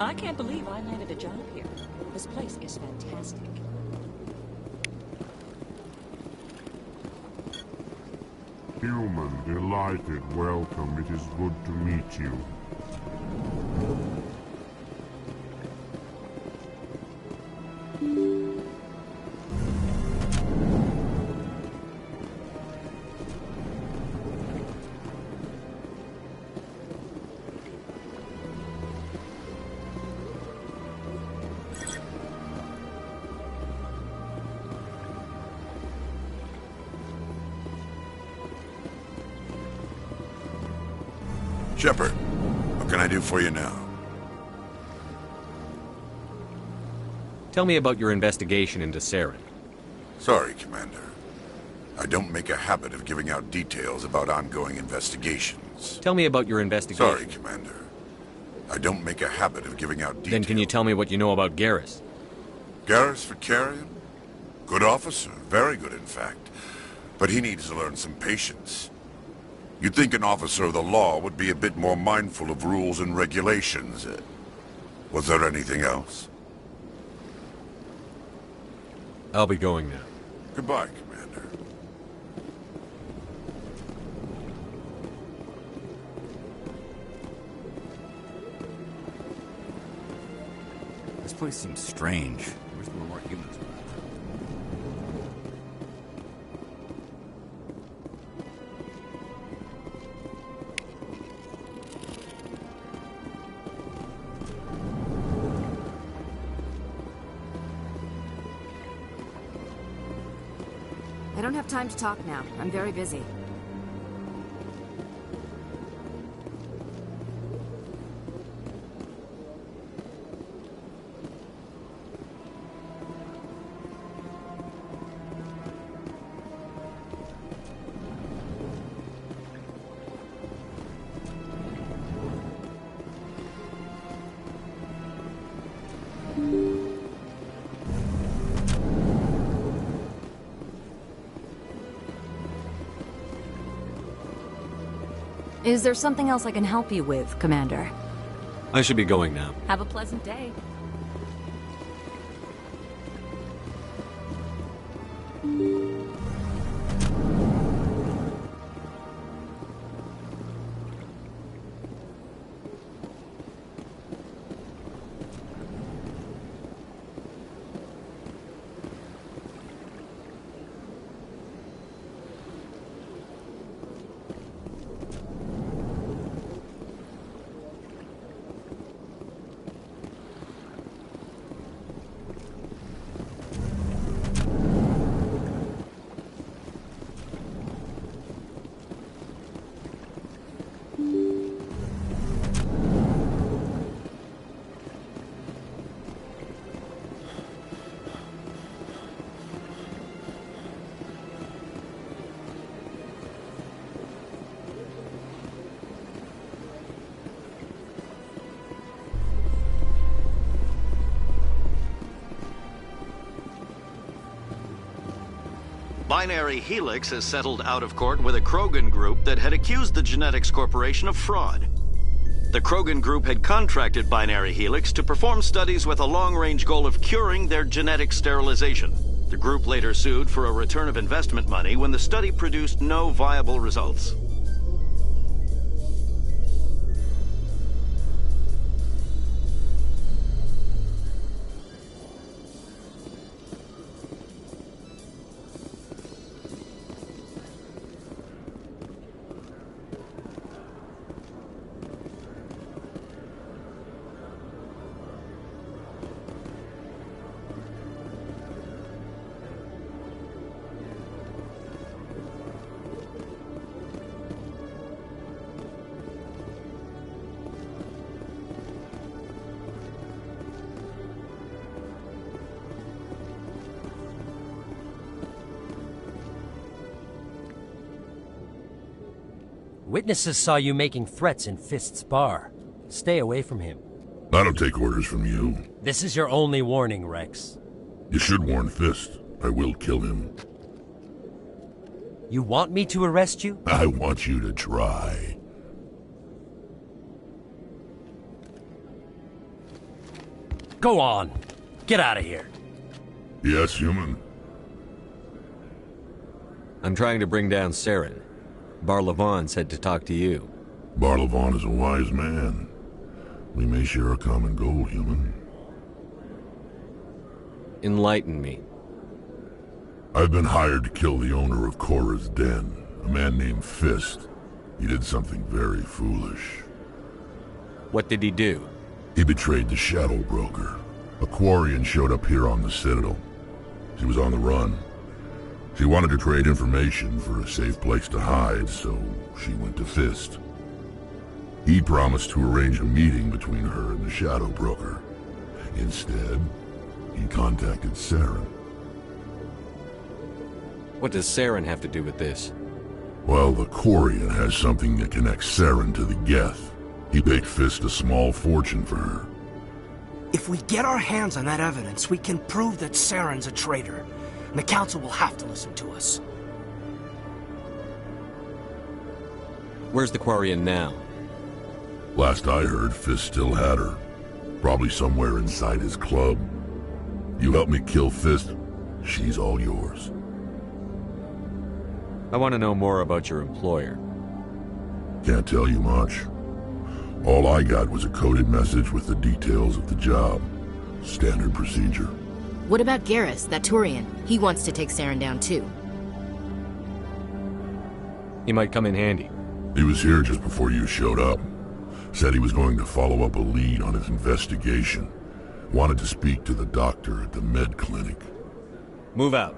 I can't believe I landed a job here. This place is fantastic. Human, delighted, welcome. It is good to meet you. Shepard, what can I do for you now? Tell me about your investigation into Saren. Sorry, Commander. I don't make a habit of giving out details about ongoing investigations. Tell me about your investigation. Sorry, Commander. I don't make a habit of giving out details. Then can you tell me what you know about Garrus? Garrus Vakarian? Good officer. Very good, in fact. But he needs to learn some patience. You'd think an officer of the law would be a bit more mindful of rules and regulations. Was there anything else? I'll be going now. Goodbye, Commander. This place seems strange. I wish there were more humans around. I don't have time to talk now. I'm very busy. Is there something else I can help you with, Commander? I should be going now. Have a pleasant day. Binary Helix has settled out of court with a Krogan group that had accused the Genetics Corporation of fraud. The Krogan group had contracted Binary Helix to perform studies with a long-range goal of curing their genetic sterilization. The group later sued for a return of investment money when the study produced no viable results. Witnesses saw you making threats in Fist's bar. Stay away from him. I don't take orders from you. This is your only warning, Rex. You should warn Fist. I will kill him. You want me to arrest you? I want you to try. Go on. Get out of here. Yes, human. I'm trying to bring down Saren. Barlavon said to talk to you. Barlavon is a wise man. We may share a common goal, human. Enlighten me. I've been hired to kill the owner of Korra's Den, a man named Fist. He did something very foolish. What did he do? He betrayed the Shadow Broker. A Quarian showed up here on the Citadel. She was on the run. She wanted to trade information for a safe place to hide, so she went to Fist. He promised to arrange a meeting between her and the Shadow Broker. Instead, he contacted Saren. What does Saren have to do with this? Well, the Quarian has something that connects Saren to the Geth. He paid Fist a small fortune for her. If we get our hands on that evidence, we can prove that Saren's a traitor. And the Council will have to listen to us. Where's the Quarian now? Last I heard, Fist still had her. Probably somewhere inside his club. You help me kill Fist, she's all yours. I want to know more about your employer. Can't tell you much. All I got was a coded message with the details of the job. Standard procedure. What about Garrus, that Turian? He wants to take Saren down too. He might come in handy. He was here just before you showed up. Said he was going to follow up a lead on his investigation. Wanted to speak to the doctor at the med clinic. Move out.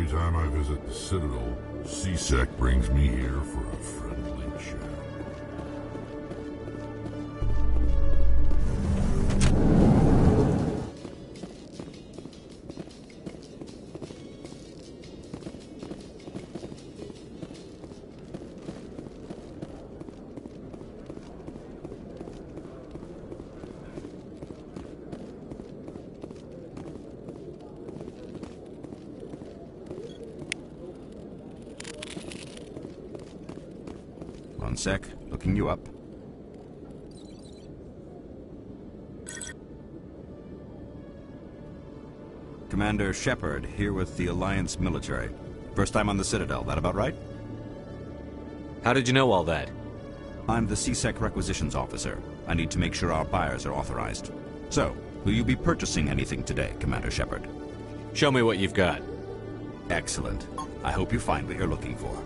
Every time I visit the Citadel, C-Sec brings me here for a friendly chat. One sec, looking you up. Commander Shepard, here with the Alliance military. First time on the Citadel, that about right? How did you know all that? I'm the C-Sec requisitions officer. I need to make sure our buyers are authorized. So, will you be purchasing anything today, Commander Shepard? Show me what you've got. Excellent. I hope you find what you're looking for.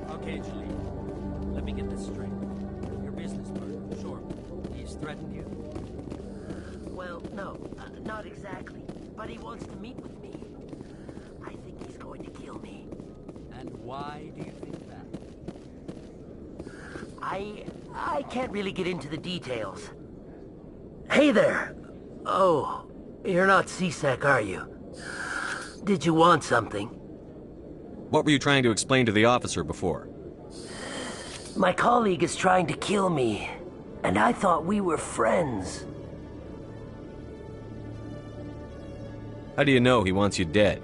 Okay, Julie. Let me get this straight. Your business partner, Shorb, he's threatened you? Well, no, not exactly. But he wants to meet with me. I think he's going to kill me. And why do you think that? I can't really get into the details. Hey there! Oh, you're not C-Sec, are you? Did you want something? What were you trying to explain to the officer before? My colleague is trying to kill me, and I thought we were friends. How do you know he wants you dead?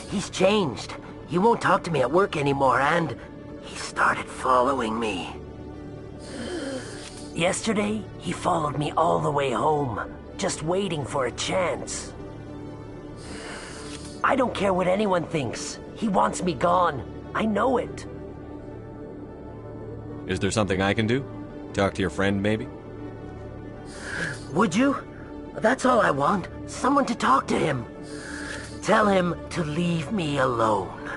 He's changed. He won't talk to me at work anymore, and he started following me. Yesterday, he followed me all the way home, just waiting for a chance. I don't care what anyone thinks. He wants me gone. I know it. Is there something I can do? Talk to your friend, maybe? Would you? That's all I want. Someone to talk to him. Tell him to leave me alone.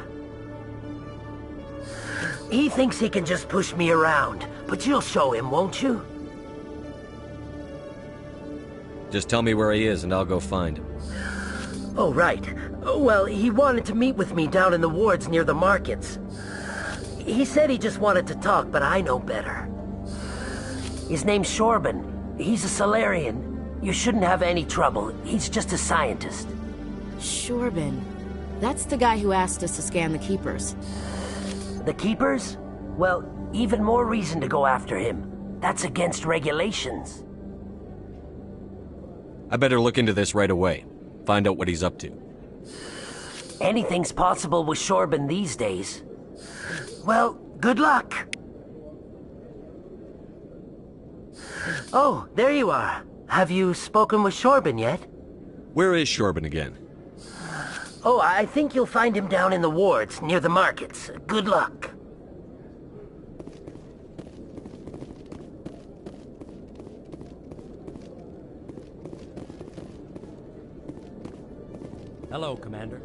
He thinks he can just push me around, but you'll show him, won't you? Just tell me where he is and I'll go find him. Oh, right. Well, he wanted to meet with me down in the wards near the markets. He said he just wanted to talk, but I know better. His name's Shorban. He's a Solarian. You shouldn't have any trouble. He's just a scientist. Shorban. That's the guy who asked us to scan the Keepers. The Keepers? Well, even more reason to go after him. That's against regulations. I better look into this right away. Find out what he's up to. Anything's possible with Shorban these days. Well, good luck. Oh, there you are. Have you spoken with Shorban yet? Where is Shorban again? Oh, I think you'll find him down in the wards, near the markets. Good luck. Hello, Commander.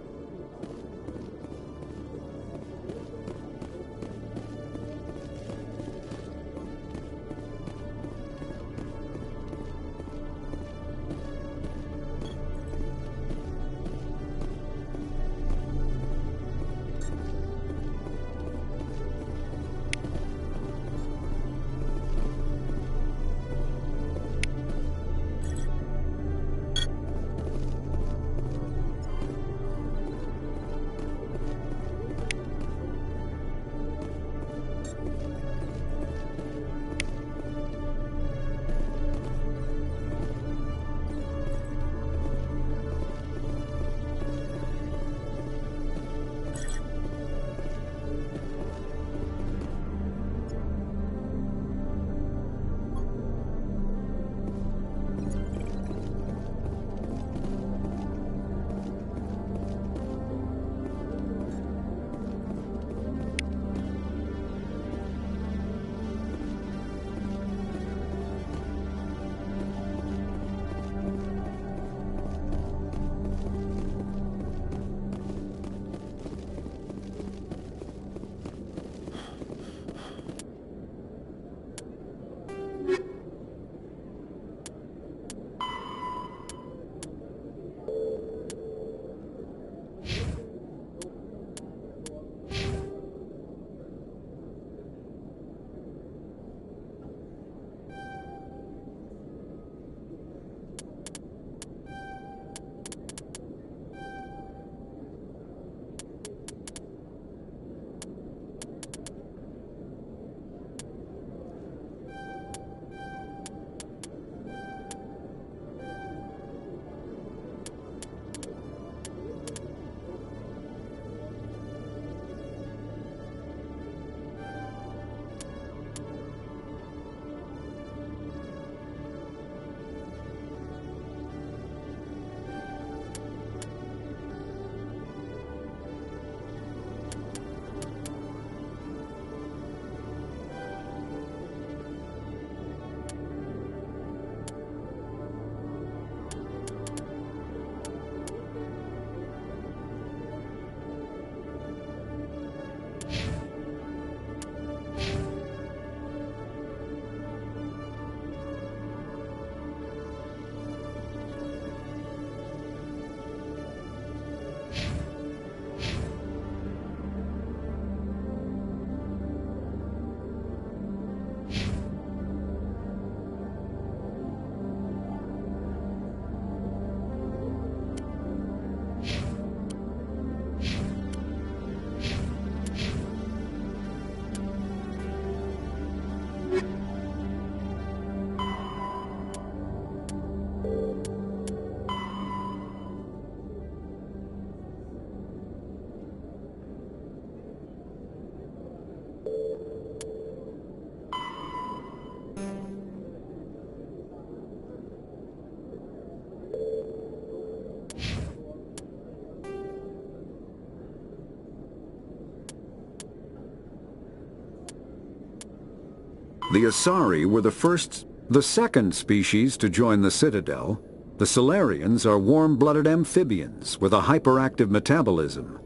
The Asari were the second species to join the Citadel. The Solarians are warm-blooded amphibians with a hyperactive metabolism.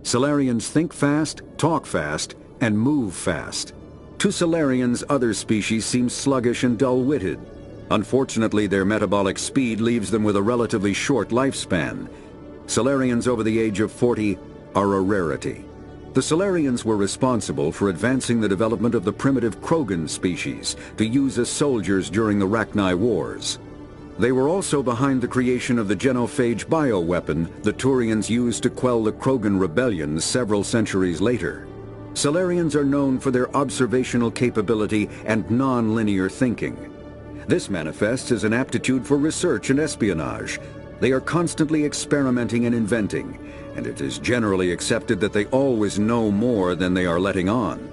Solarians think fast, talk fast, and move fast. To Solarians, other species seem sluggish and dull-witted. Unfortunately, their metabolic speed leaves them with a relatively short lifespan. Solarians over the age of 40 are a rarity. The Solarians were responsible for advancing the development of the primitive Krogan species to use as soldiers during the Rachni Wars. They were also behind the creation of the genophage bioweapon the Turians used to quell the Krogan rebellions several centuries later. Solarians are known for their observational capability and non-linear thinking. This manifests as an aptitude for research and espionage. They are constantly experimenting and inventing, and it is generally accepted that they always know more than they are letting on.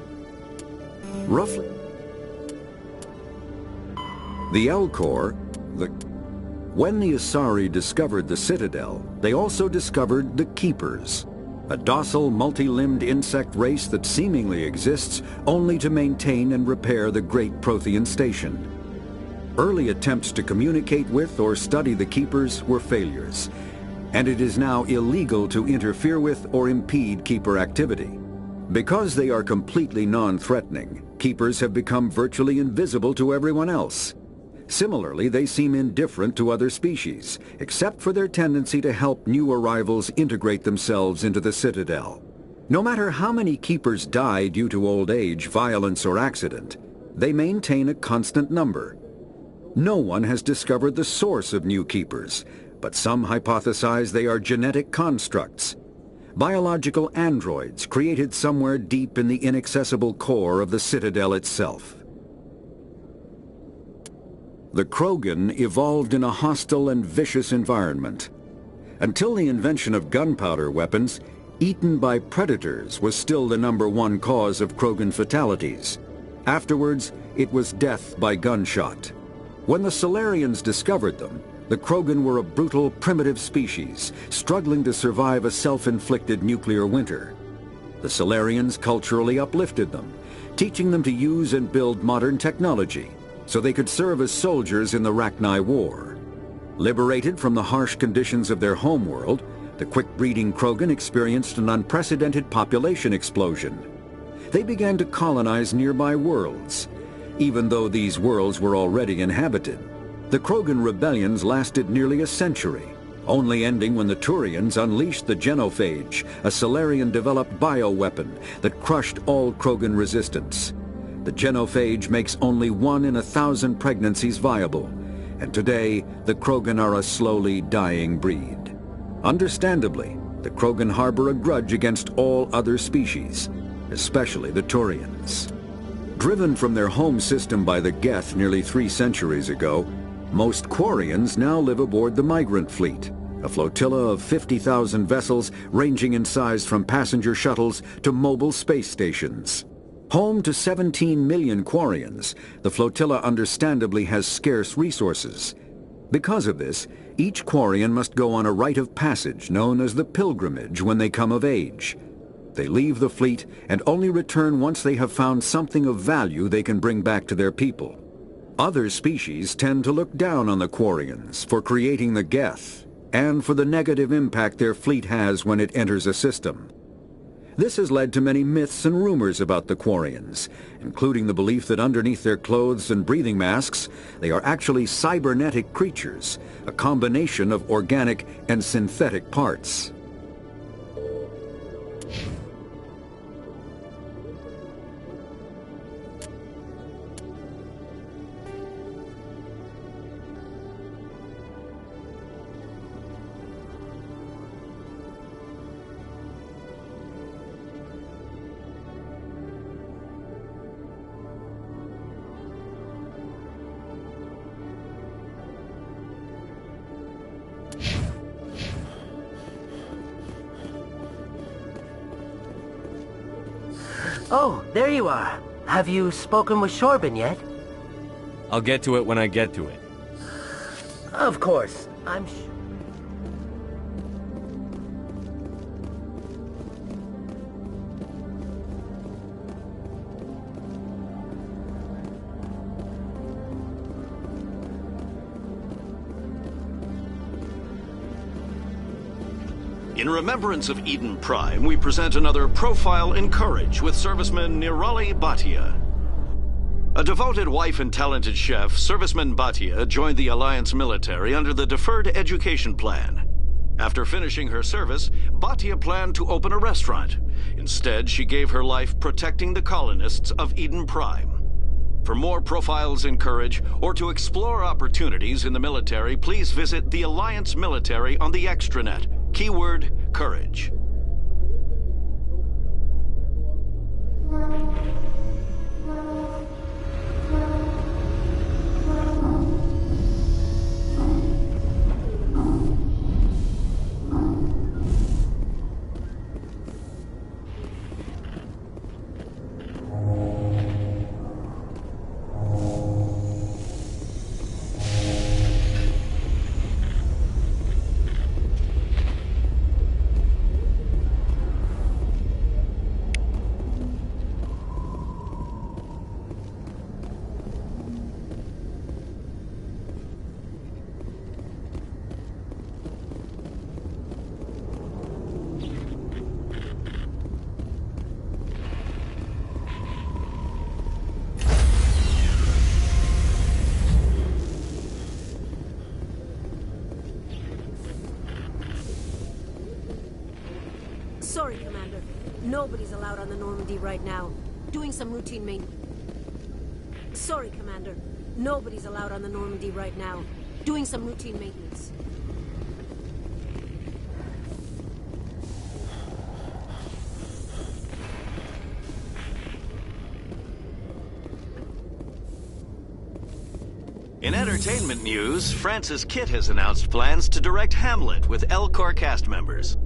Roughly. The Elcor, when the Asari discovered the Citadel, they also discovered the Keepers, a docile, multi-limbed insect race that seemingly exists only to maintain and repair the Great Prothean Station. Early attempts to communicate with or study the Keepers were failures, and it is now illegal to interfere with or impede Keeper activity. Because they are completely non-threatening, Keepers have become virtually invisible to everyone else. Similarly, they seem indifferent to other species, except for their tendency to help new arrivals integrate themselves into the Citadel. No matter how many Keepers die due to old age, violence, or accident, they maintain a constant number. No one has discovered the source of new Keepers, but some hypothesize they are genetic constructs. Biological androids created somewhere deep in the inaccessible core of the Citadel itself. The Krogan evolved in a hostile and vicious environment. Until the invention of gunpowder weapons, eaten by predators was still the #1 cause of Krogan fatalities. Afterwards, it was death by gunshot. When the Solarians discovered them, the Krogan were a brutal, primitive species, struggling to survive a self-inflicted nuclear winter. The Solarians culturally uplifted them, teaching them to use and build modern technology, so they could serve as soldiers in the Rachni War. Liberated from the harsh conditions of their homeworld, the quick-breeding Krogan experienced an unprecedented population explosion. They began to colonize nearby worlds, even though these worlds were already inhabited. The Krogan rebellions lasted nearly a century, only ending when the Turians unleashed the genophage, a Solarian-developed bioweapon that crushed all Krogan resistance. The genophage makes only 1 in 1,000 pregnancies viable, and today the Krogan are a slowly dying breed. Understandably, the Krogan harbor a grudge against all other species, especially the Turians. Driven from their home system by the Geth nearly 3 centuries ago, most Quarians now live aboard the Migrant Fleet, a flotilla of 50,000 vessels ranging in size from passenger shuttles to mobile space stations. Home to 17 million Quarians, the flotilla understandably has scarce resources. Because of this, each Quarian must go on a rite of passage known as the pilgrimage when they come of age. They leave the fleet and only return once they have found something of value they can bring back to their people. Other species tend to look down on the Quarians for creating the Geth and for the negative impact their fleet has when it enters a system. This has led to many myths and rumors about the Quarians, including the belief that underneath their clothes and breathing masks, they are actually cybernetic creatures, a combination of organic and synthetic parts. Oh, there you are. Have you spoken with Shorban yet? I'll get to it when I get to it. Of course. In remembrance of Eden Prime, we present another profile in courage with serviceman Nirali Bhatia. A devoted wife and talented chef, Serviceman Bhatia joined the Alliance military under the Deferred Education Plan. After finishing her service, Bhatia planned to open a restaurant. Instead, she gave her life protecting the colonists of Eden Prime. For more profiles in courage, or to explore opportunities in the military, please visit the Alliance military on the extranet. Keyword, courage. Sorry, Commander. Nobody's allowed on the Normandy right now. Doing some routine maintenance. Sorry, Commander. Nobody's allowed on the Normandy right now. Doing some routine maintenance. In entertainment news, Francis Kitt has announced plans to direct Hamlet with Elcor cast members.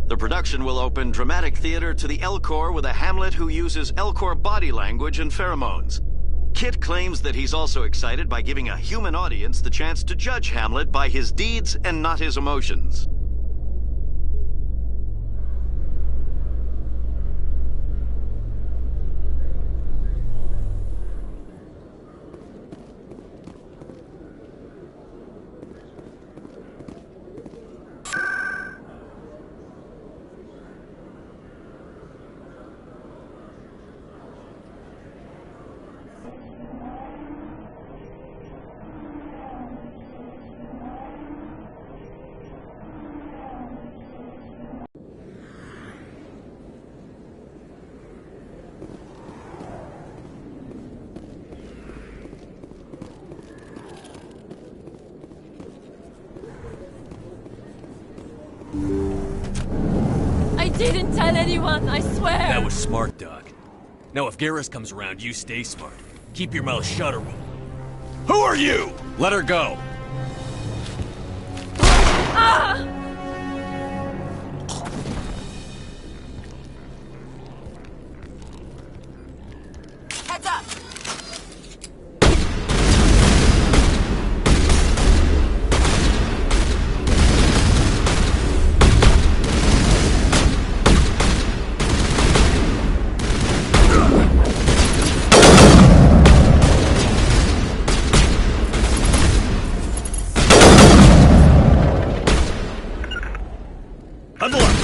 The production will open dramatic theater to the Elcor with a Hamlet who uses Elcor body language and pheromones. Kitt claims that he's also excited by giving a human audience the chance to judge Hamlet by his deeds and not his emotions. I didn't tell anyone, I swear! That was smart, Doc. Now if Garrus comes around, you stay smart. Keep your mouth shut or we'll... Who are you? Let her go. Ah! Heads up! Huddle up!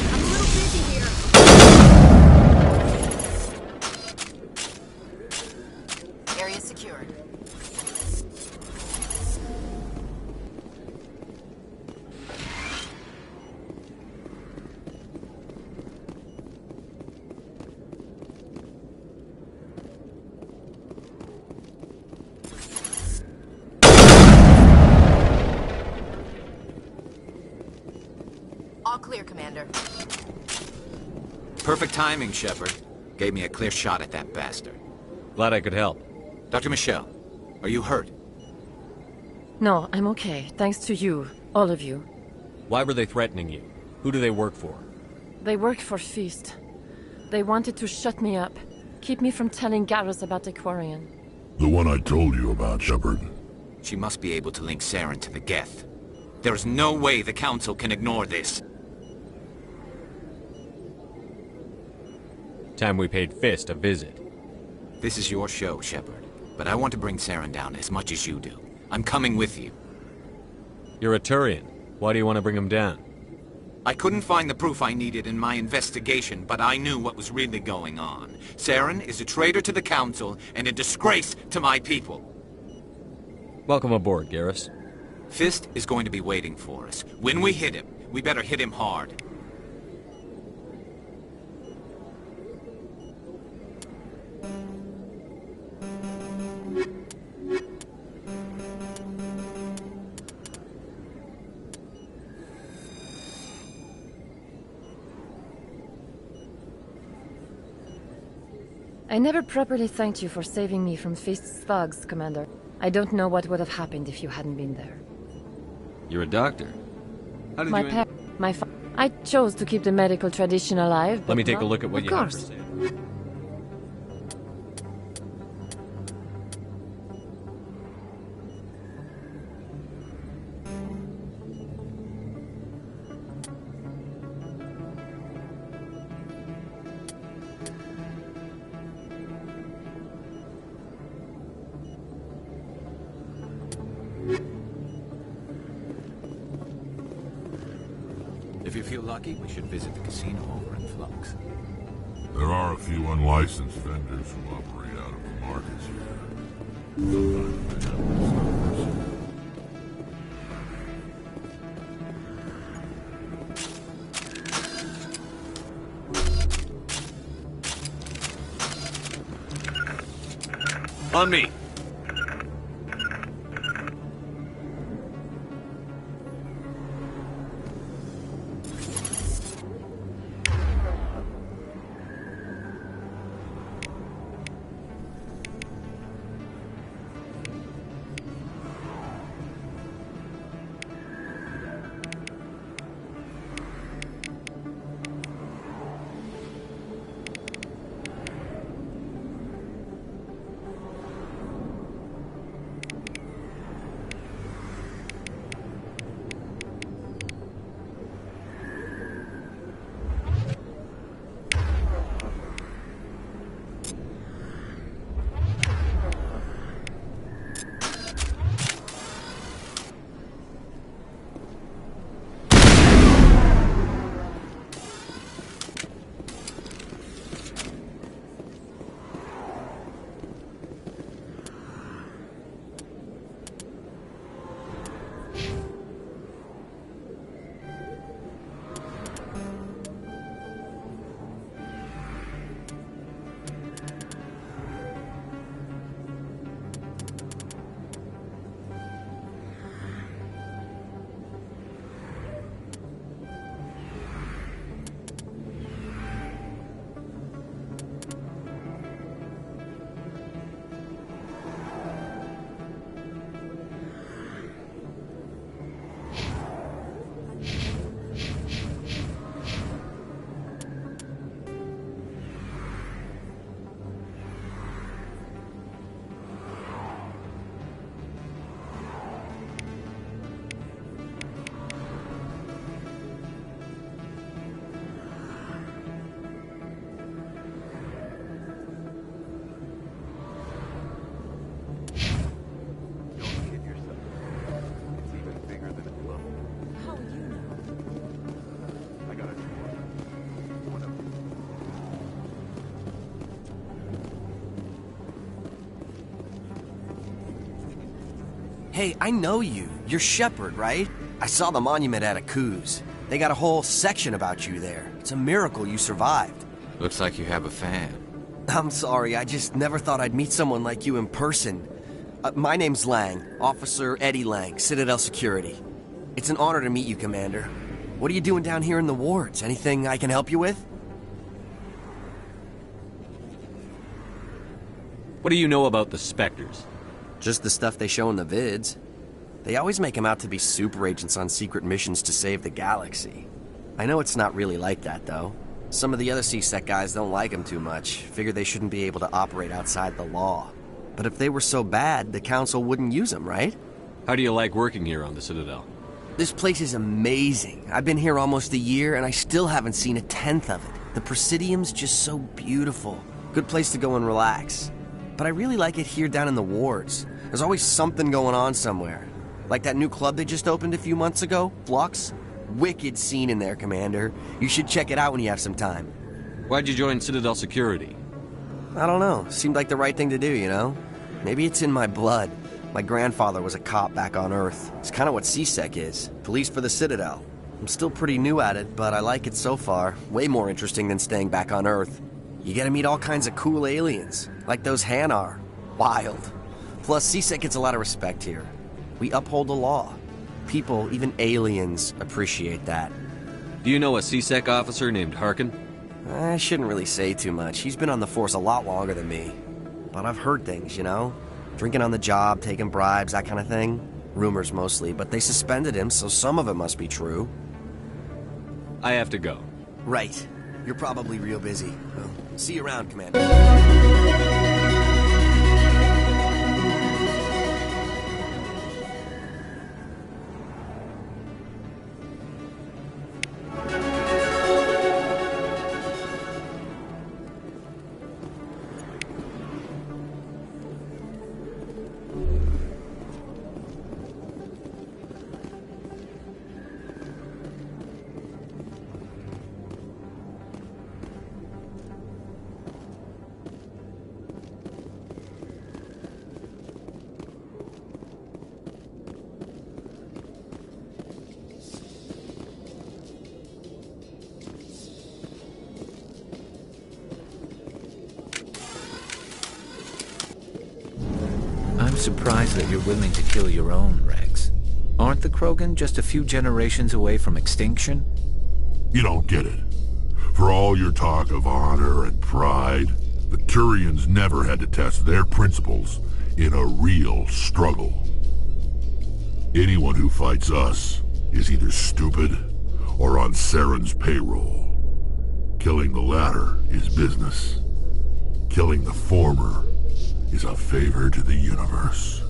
I'm a little busy here. Area secured. All clear, Commander. Perfect timing, Shepard. Gave me a clear shot at that bastard. Glad I could help. Dr. Michelle, are you hurt? No, I'm okay. Thanks to you. All of you. Why were they threatening you? Who do they work for? They work for Feast. They wanted to shut me up. Keep me from telling Garrus about the Quarian. The one I told you about, Shepard. She must be able to link Saren to the Geth. There is no way the Council can ignore this. Time we paid Fist a visit. This is your show, Shepard. But I want to bring Saren down as much as you do. I'm coming with you. You're a Turian. Why do you want to bring him down? I couldn't find the proof I needed in my investigation, but I knew what was really going on. Saren is a traitor to the Council and a disgrace to my people. Welcome aboard, Garrus. Fist is going to be waiting for us. When we hit him, we better hit him hard. I never properly thanked you for saving me from Fist's thugs, Commander. I don't know what would have happened if you hadn't been there. You're a doctor. How did you end... I chose to keep the medical tradition alive, but Let me take a look at what you have for course. sale. If you feel lucky, we should visit the casino over in Flux. There are a few unlicensed vendors who operate out of the markets here. Sometimes they have this. On me. Hey, I know you. You're Shepard, right? I saw the monument at Aku's. They got a whole section about you there. It's a miracle you survived. Looks like you have a fan. I'm sorry, I just never thought I'd meet someone like you in person. My name's Lang, Officer Eddie Lang, Citadel Security. It's an honor to meet you, Commander. What are you doing down here in the wards? Anything I can help you with? What do you know about the Spectres? Just the stuff they show in the vids. They always make them out to be super agents on secret missions to save the galaxy. I know it's not really like that, though. Some of the other C-Sec guys don't like them too much, figure they shouldn't be able to operate outside the law. But if they were so bad, the Council wouldn't use them, right? How do you like working here on the Citadel? This place is amazing. I've been here almost a year, and I still haven't seen a tenth of it. The Presidium's just so beautiful. Good place to go and relax. But I really like it here down in the wards. There's always something going on somewhere. Like that new club they just opened a few months ago, Flux? Wicked scene in there, Commander. You should check it out when you have some time. Why'd you join Citadel Security? I don't know. Seemed like the right thing to do, you know? Maybe it's in my blood. My grandfather was a cop back on Earth. It's kind of what CSEC is. Police for the Citadel. I'm still pretty new at it, but I like it so far. Way more interesting than staying back on Earth. You get to meet all kinds of cool aliens, like those Hanar. Wild. Plus, CSEC gets a lot of respect here. We uphold the law. People, even aliens, appreciate that. Do you know a CSEC officer named Harkin? I shouldn't really say too much. He's been on the force a lot longer than me. But I've heard things, you know? Drinking on the job, taking bribes, that kind of thing. Rumors mostly, but they suspended him, so some of it must be true. I have to go. Right. You're probably real busy. Well, see you around, Commander. I'm surprised that you're willing to kill your own, Rex. Aren't the Krogan just a few generations away from extinction? You don't get it. For all your talk of honor and pride, the Turians never had to test their principles in a real struggle. Anyone who fights us is either stupid or on Saren's payroll. Killing the latter is business. Killing the former is a favor to the universe.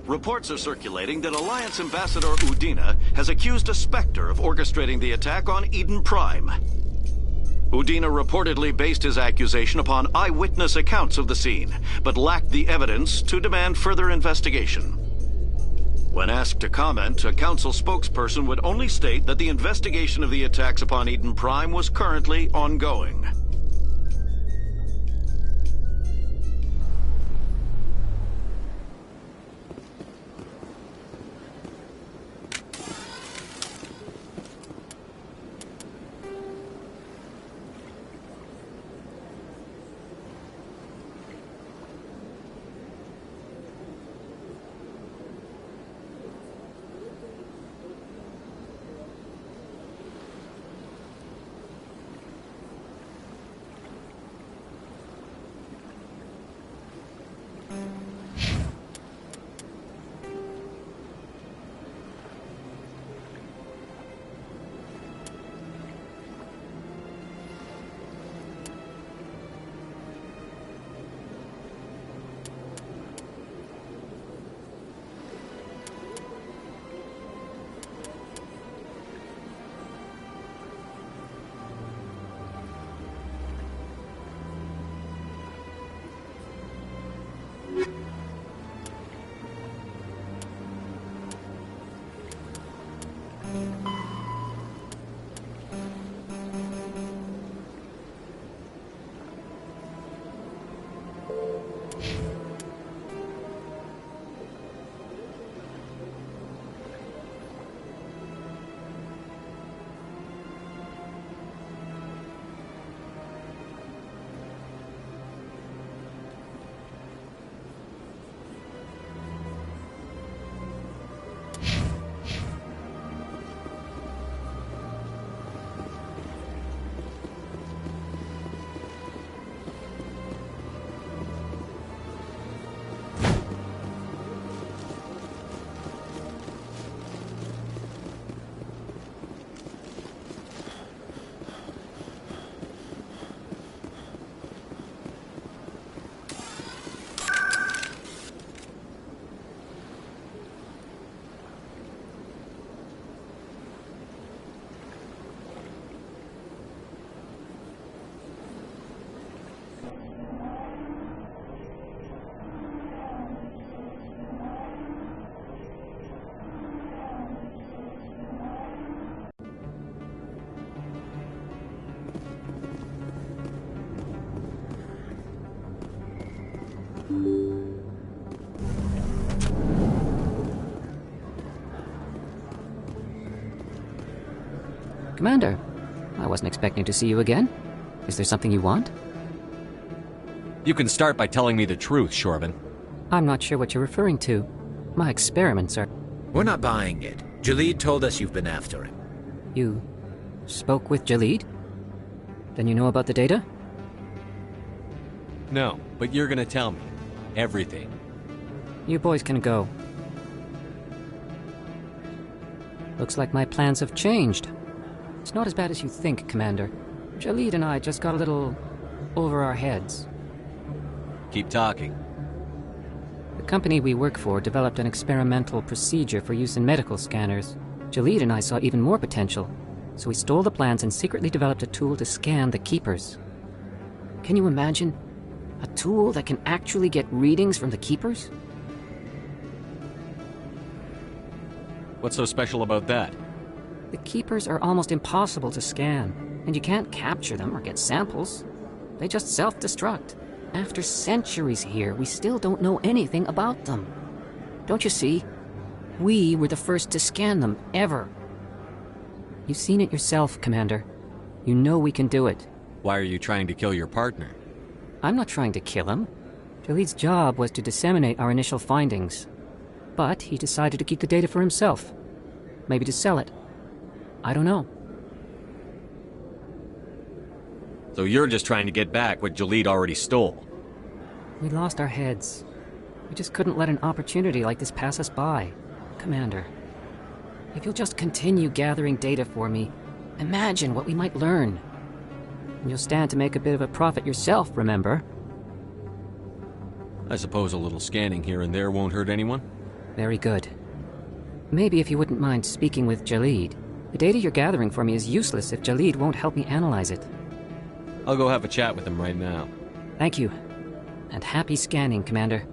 Reports are circulating that Alliance Ambassador Udina has accused a Spectre of orchestrating the attack on Eden Prime. Udina reportedly based his accusation upon eyewitness accounts of the scene, but lacked the evidence to demand further investigation. When asked to comment, a council spokesperson would only state that the investigation of the attacks upon Eden Prime was currently ongoing. Commander, I wasn't expecting to see you again. Is there something you want? You can start by telling me the truth, Shorban. I'm not sure what you're referring to. My experiments are... We're not buying it. Jalid told us you've been after him. You spoke with Jalid? Then you know about the data? No, but you're gonna tell me. Everything. You boys can go. Looks like my plans have changed. It's not as bad as you think, Commander. Jalid and I just got a little over our heads. Keep talking. The company we work for developed an experimental procedure for use in medical scanners. Jalid and I saw even more potential, so we stole the plans and secretly developed a tool to scan the Keepers. Can you imagine? A tool that can actually get readings from the Keepers? What's so special about that? The Keepers are almost impossible to scan, and you can't capture them or get samples. They just self-destruct. After centuries here, we still don't know anything about them. Don't you see? We were the first to scan them, ever. You've seen it yourself, Commander. You know we can do it. Why are you trying to kill your partner? I'm not trying to kill him. Jalid's job was to disseminate our initial findings. But he decided to keep the data for himself. Maybe to sell it. I don't know. So you're just trying to get back what Jalid already stole? We lost our heads. We just couldn't let an opportunity like this pass us by. Commander, if you'll just continue gathering data for me, imagine what we might learn. And you'll stand to make a bit of a profit yourself, remember? I suppose a little scanning here and there won't hurt anyone? Very good. Maybe if you wouldn't mind speaking with Jalid. The data you're gathering for me is useless if Jalid won't help me analyze it. I'll go have a chat with him right now. Thank you. And happy scanning, Commander.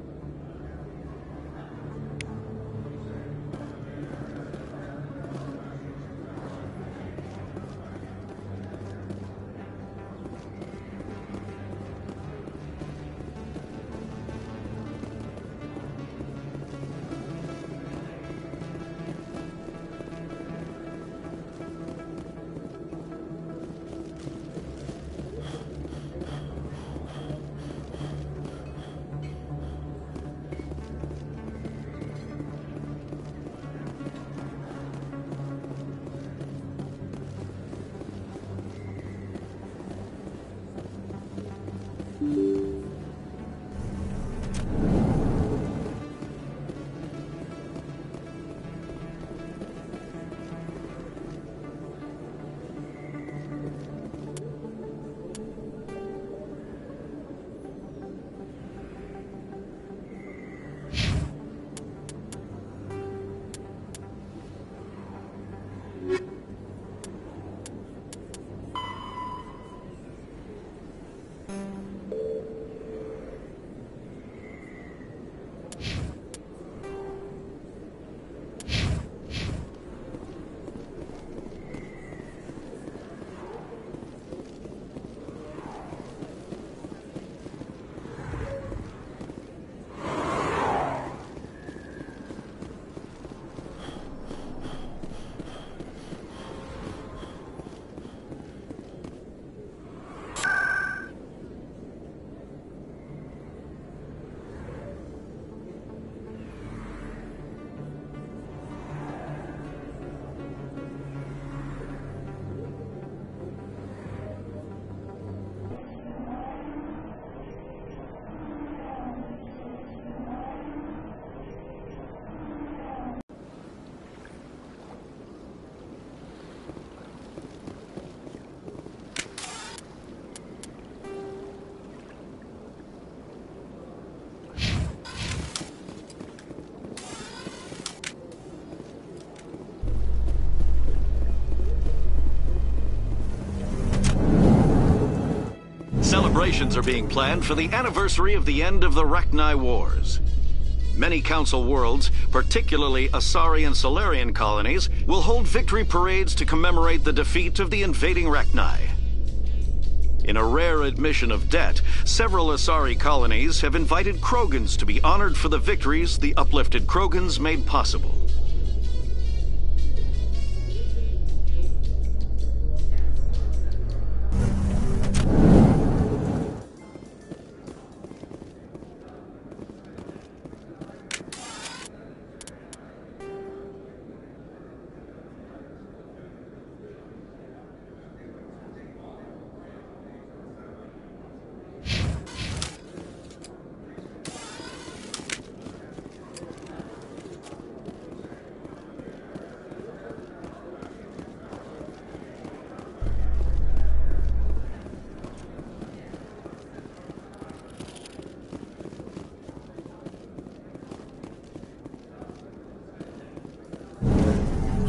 Celebrations are being planned for the anniversary of the end of the Rachni Wars. Many Council worlds, particularly Asari and Solarian colonies, will hold victory parades to commemorate the defeat of the invading Rachni. In a rare admission of debt, several Asari colonies have invited Krogans to be honored for the victories the uplifted Krogans made possible.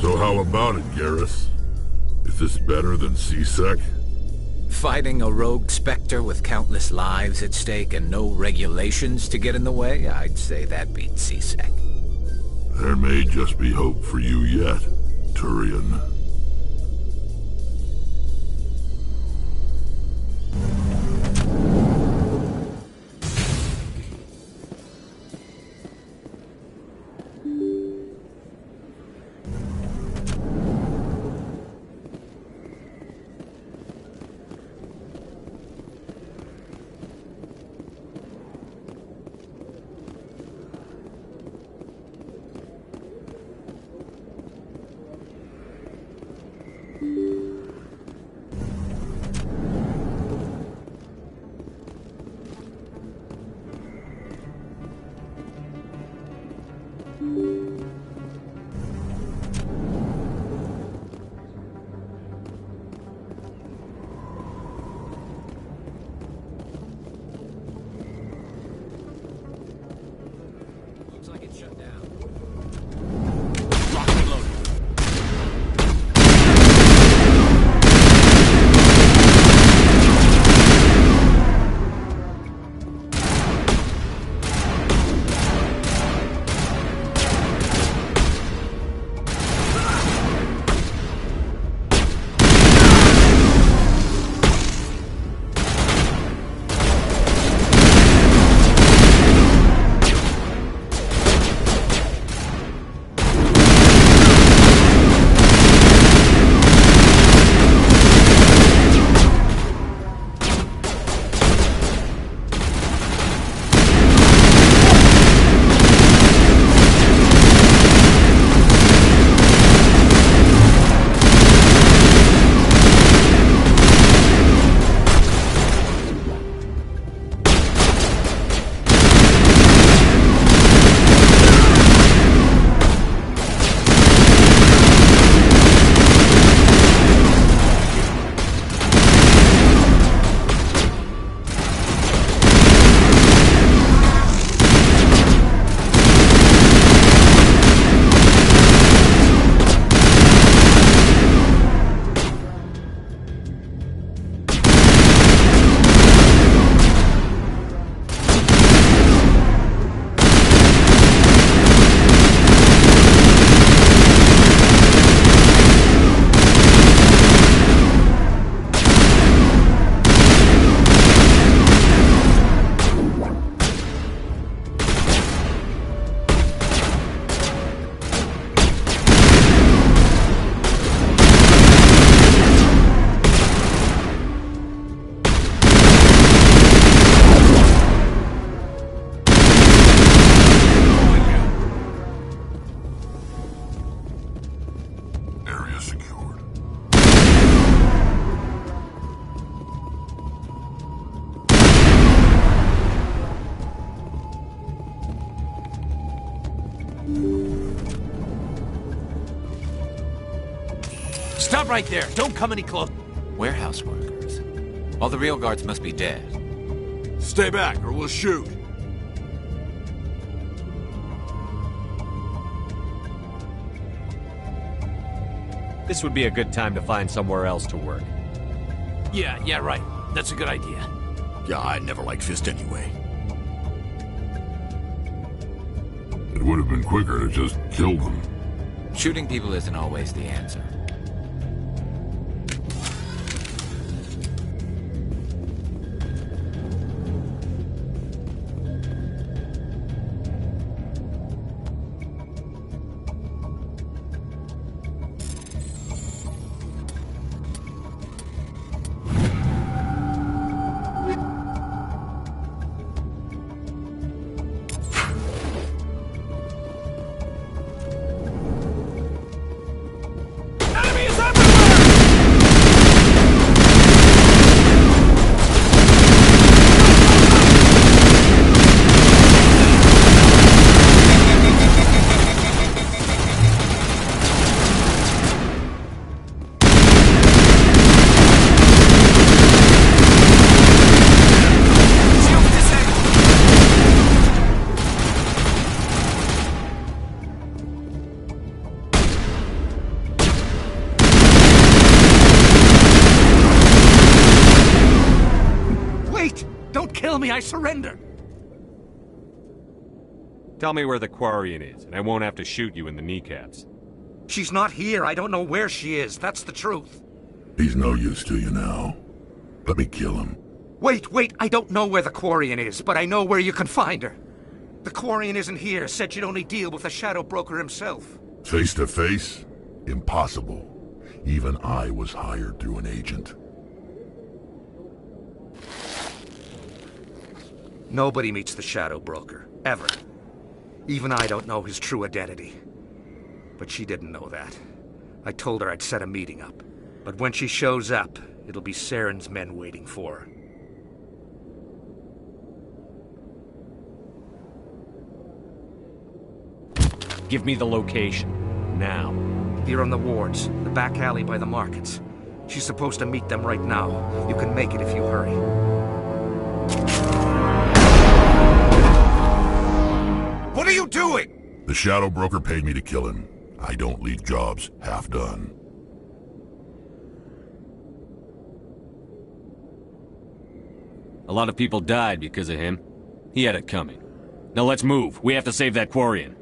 So how about it, Garrus? Is this better than C-Sec? Fighting a rogue Spectre with countless lives at stake and no regulations to get in the way? I'd say that beats C-Sec. There may just be hope for you yet, Turian. Stop right there. Don't come any closer. Warehouse workers. All the real guards must be dead. Stay back, or we'll shoot. This would be a good time to find somewhere else to work. Yeah, right. That's a good idea. Yeah, I never liked Fist anyway. It would have been quicker to just kill them. Shooting people isn't always the answer. I surrender. Tell me where the Quarian is, and I won't have to shoot you in the kneecaps. She's not here. I don't know where she is. That's the truth. He's no use to you now. Let me kill him. Wait. I don't know where the Quarian is, but I know where you can find her. The Quarian isn't here. Said she'd only deal with the Shadow Broker himself. Face to face? Impossible. Even I was hired through an agent. Nobody meets the Shadow Broker, ever. Even I don't know his true identity. But she didn't know that. I told her I'd set a meeting up. But when she shows up, it'll be Saren's men waiting for her. Give me the location. Now. Here on the wards, the back alley by the markets. She's supposed to meet them right now. You can make it if you hurry. What are you doing? The Shadow Broker paid me to kill him. I don't leave jobs half done. A lot of people died because of him. He had it coming. Now let's move. We have to save that Quarian.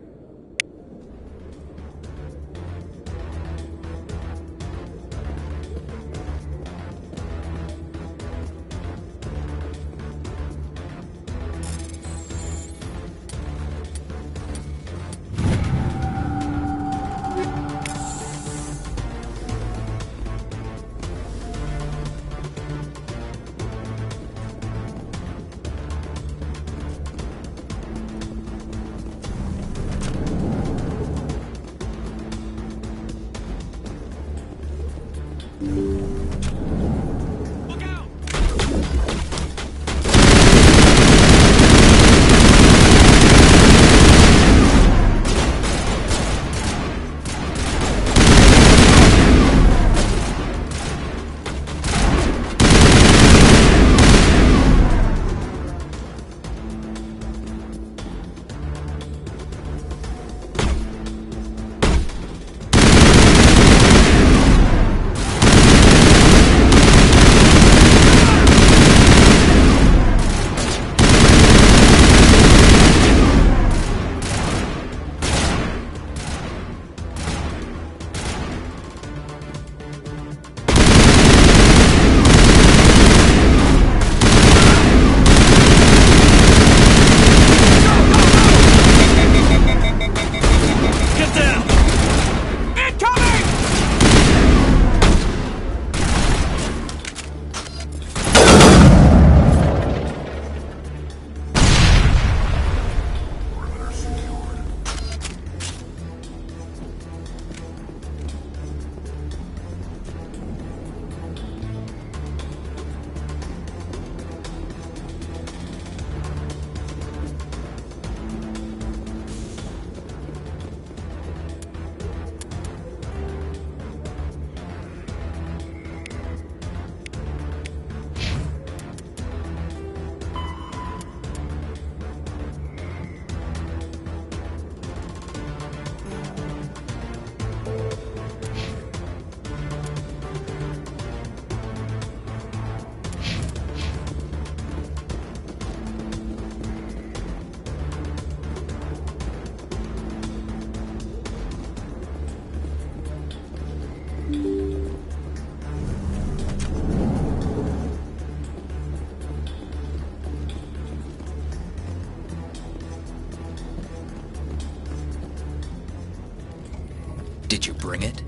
Did you bring it?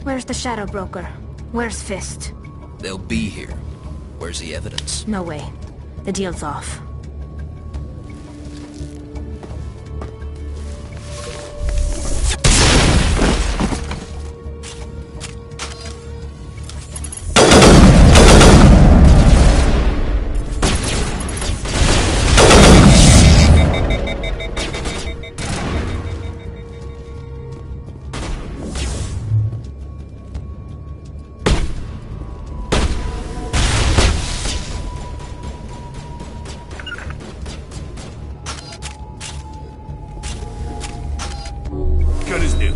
Where's the Shadow Broker? Where's Fist? They'll be here. Where's the evidence? No way. The deal's off. Gun is new.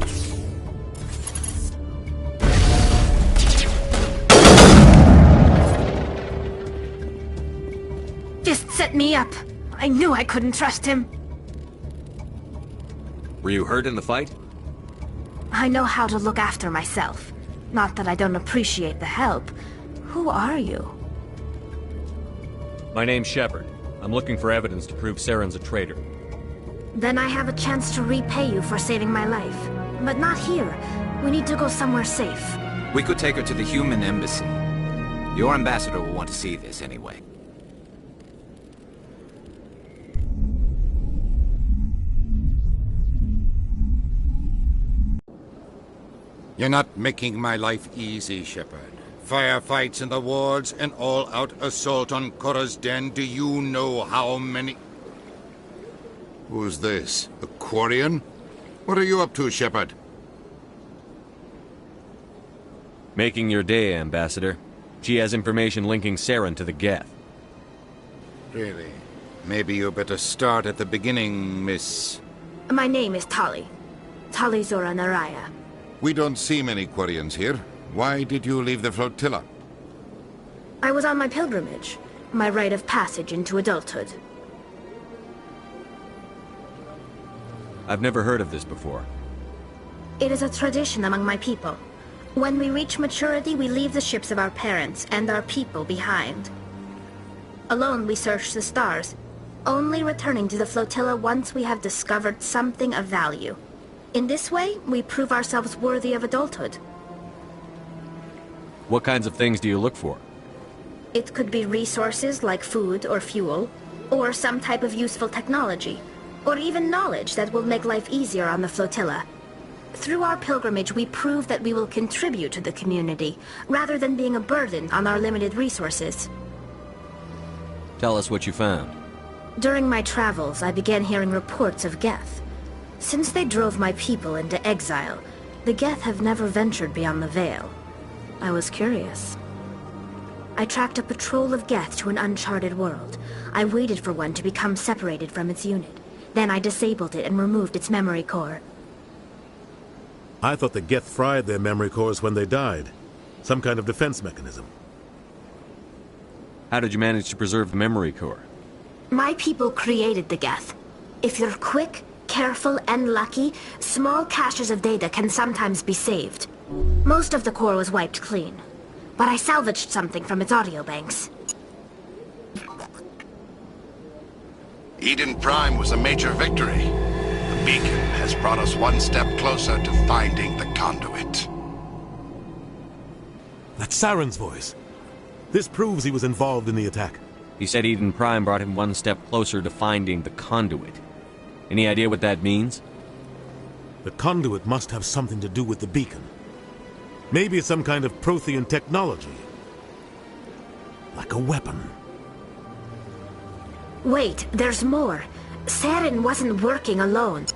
Fist set me up. I knew I couldn't trust him. Were you hurt in the fight? I know how to look after myself. Not that I don't appreciate the help. Who are you? My name's Shepard. I'm looking for evidence to prove Saren's a traitor. Then I have a chance to repay you for saving my life. But not here. We need to go somewhere safe. We could take her to the human embassy. Your ambassador will want to see this anyway. You're not making my life easy, Shepard. Firefights in the wards, an all-out assault on Korra's den. Do you know how many... Who's this? A Quarian? What are you up to, Shepard? Making your day, Ambassador. She has information linking Saren to the Geth. Really? Maybe you better start at the beginning, Miss... My name is Tali. Tali Zora Naraya. We don't see many Quarians here. Why did you leave the flotilla? I was on my pilgrimage. My rite of passage into adulthood. I've never heard of this before. It is a tradition among my people. When we reach maturity, we leave the ships of our parents and our people behind. Alone, we search the stars, only returning to the flotilla once we have discovered something of value. In this way, we prove ourselves worthy of adulthood. What kinds of things do you look for? It could be resources like food or fuel, or some type of useful technology, or even knowledge that will make life easier on the flotilla. Through our pilgrimage, we prove that we will contribute to the community, rather than being a burden on our limited resources. Tell us what you found. During my travels, I began hearing reports of Geth. Since they drove my people into exile, the Geth have never ventured beyond the Veil. I was curious. I tracked a patrol of Geth to an uncharted world. I waited for one to become separated from its unit. Then I disabled it and removed its memory core. I thought the Geth fried their memory cores when they died. Some kind of defense mechanism. How did you manage to preserve the memory core? My people created the Geth. If you're quick, careful, and lucky, small caches of data can sometimes be saved. Most of the core was wiped clean, but I salvaged something from its audio banks. Eden Prime was a major victory. The beacon has brought us one step closer to finding the conduit. That's Saren's voice. This proves he was involved in the attack. He said Eden Prime brought him one step closer to finding the conduit. Any idea what that means? The conduit must have something to do with the beacon. Maybe it's some kind of Prothean technology. Like a weapon. Wait, there's more. Saren wasn't working alone.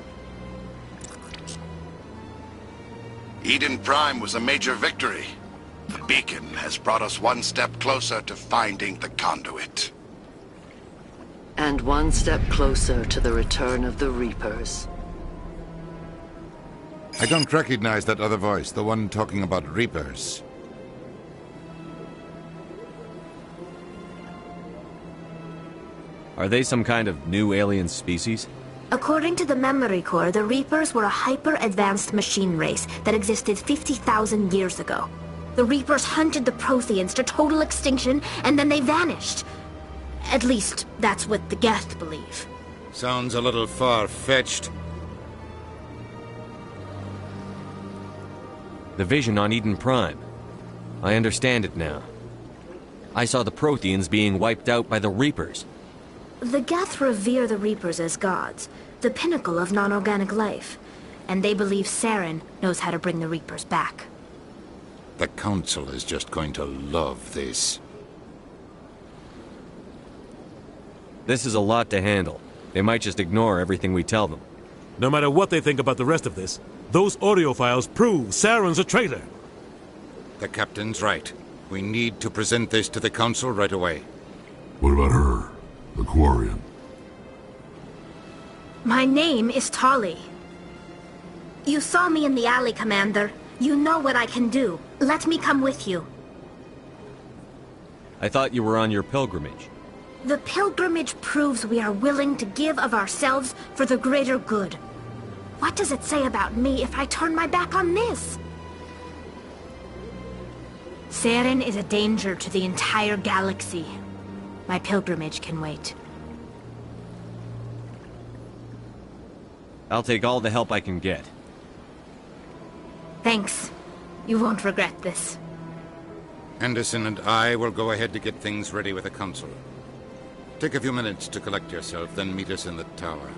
Eden Prime was a major victory. The beacon has brought us one step closer to finding the conduit. And one step closer to the return of the Reapers. I don't recognize that other voice, the one talking about Reapers. Are they some kind of new alien species? According to the memory core, the Reapers were a hyper-advanced machine race that existed 50,000 years ago. The Reapers hunted the Protheans to total extinction, and then they vanished. At least, that's what the Geth believe. Sounds a little far-fetched. The vision on Eden Prime. I understand it now. I saw the Protheans being wiped out by the Reapers. The Geth revere the Reapers as gods, the pinnacle of non-organic life. And they believe Saren knows how to bring the Reapers back. The Council is just going to love this. This is a lot to handle. They might just ignore everything we tell them. No matter what they think about the rest of this, those audio files prove Saren's a traitor. The Captain's right. We need to present this to the Council right away. What about her? The Quarian? My name is Tali. You saw me in the alley, Commander. You know what I can do. Let me come with you. I thought you were on your pilgrimage. The pilgrimage proves we are willing to give of ourselves for the greater good. What does it say about me if I turn my back on this? Saren is a danger to the entire galaxy. My pilgrimage can wait. I'll take all the help I can get. Thanks. You won't regret this. Anderson and I will go ahead to get things ready with the Council. Take a few minutes to collect yourself, then meet us in the tower.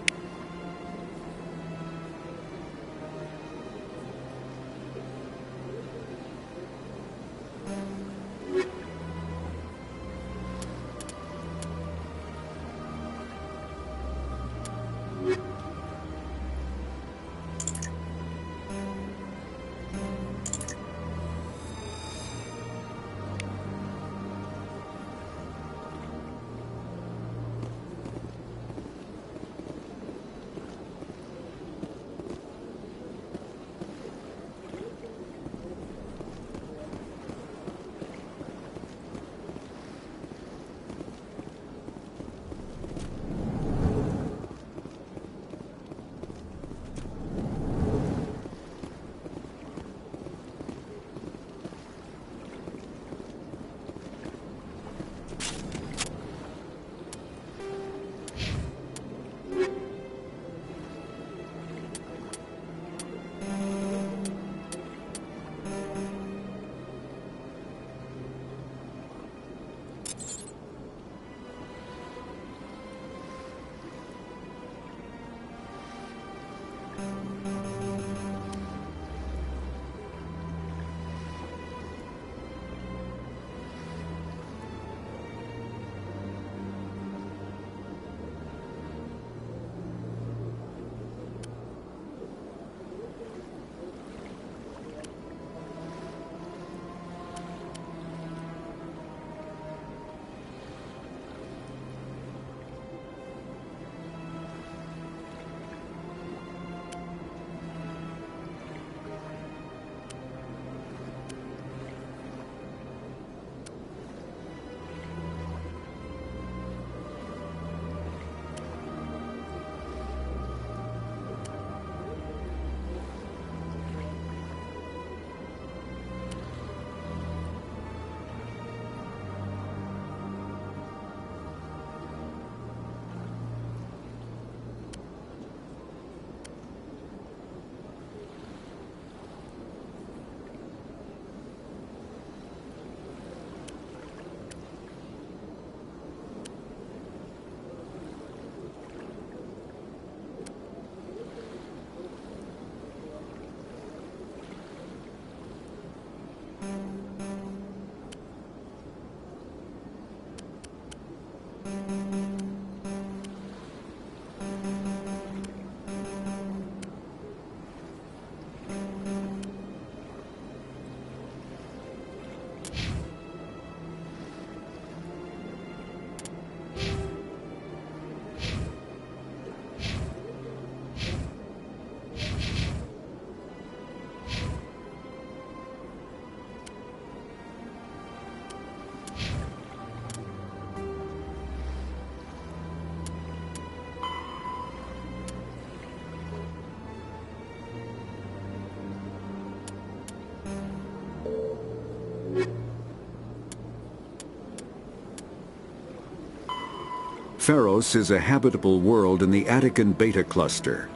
Pharos is a habitable world in the Attican Beta Cluster.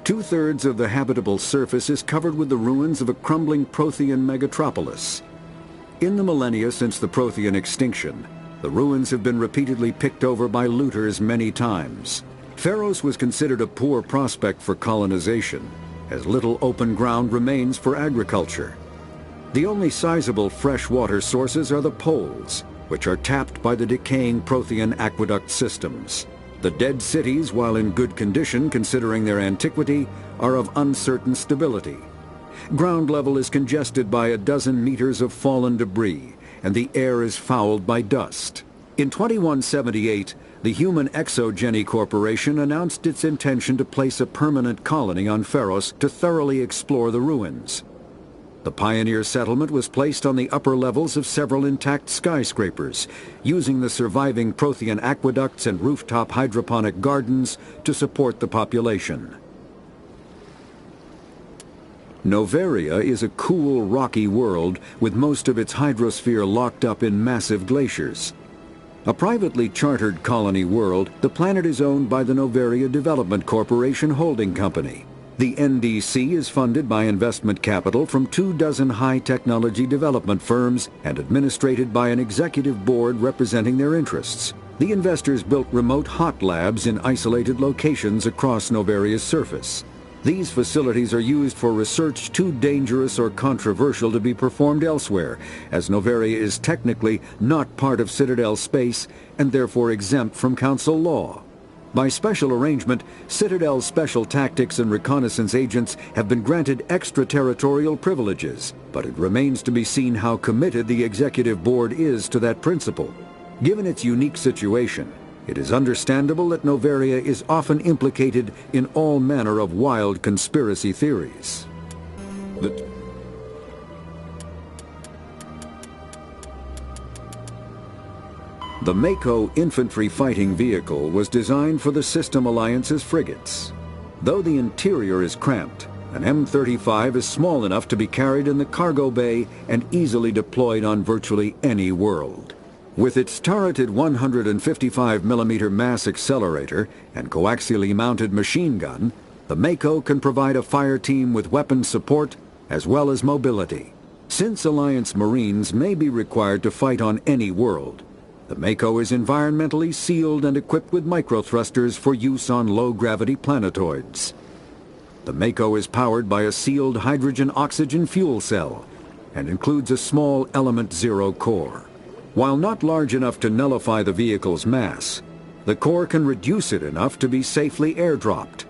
2/3 of the habitable surface is covered with the ruins of a crumbling Prothean megatropolis. In the millennia since the Prothean extinction, the ruins have been repeatedly picked over by looters many times. Pharos was considered a poor prospect for colonization, as little open ground remains for agriculture. The only sizable freshwater sources are the poles, which are tapped by the decaying Prothean aqueduct systems. The dead cities, while in good condition considering their antiquity, are of uncertain stability. Ground level is congested by a dozen meters of fallen debris, and the air is fouled by dust. In 2178, the Human Exogeny Corporation announced its intention to place a permanent colony on Pharos to thoroughly explore the ruins. The pioneer settlement was placed on the upper levels of several intact skyscrapers, using the surviving Prothean aqueducts and rooftop hydroponic gardens to support the population. Noveria is a cool, rocky world with most of its hydrosphere locked up in massive glaciers. A privately chartered colony world, the planet is owned by the Noveria Development Corporation Holding Company. The NDC is funded by investment capital from 24 high-technology development firms and administrated by an executive board representing their interests. The investors built remote hot labs in isolated locations across Noveria's surface. These facilities are used for research too dangerous or controversial to be performed elsewhere, as Noveria is technically not part of Citadel space and therefore exempt from Council law. By special arrangement, Citadel's special tactics and reconnaissance agents have been granted extraterritorial privileges, but it remains to be seen how committed the Executive Board is to that principle. Given its unique situation, it is understandable that Noveria is often implicated in all manner of wild conspiracy theories. The Mako infantry fighting vehicle was designed for the System Alliance's frigates. Though the interior is cramped, an M35 is small enough to be carried in the cargo bay and easily deployed on virtually any world. With its turreted 155mm mass accelerator and coaxially mounted machine gun, the Mako can provide a fire team with weapon support as well as mobility. Since Alliance Marines may be required to fight on any world, the Mako is environmentally sealed and equipped with microthrusters for use on low-gravity planetoids. The Mako is powered by a sealed hydrogen-oxygen fuel cell and includes a small Element Zero core. While not large enough to nullify the vehicle's mass, the core can reduce it enough to be safely airdropped.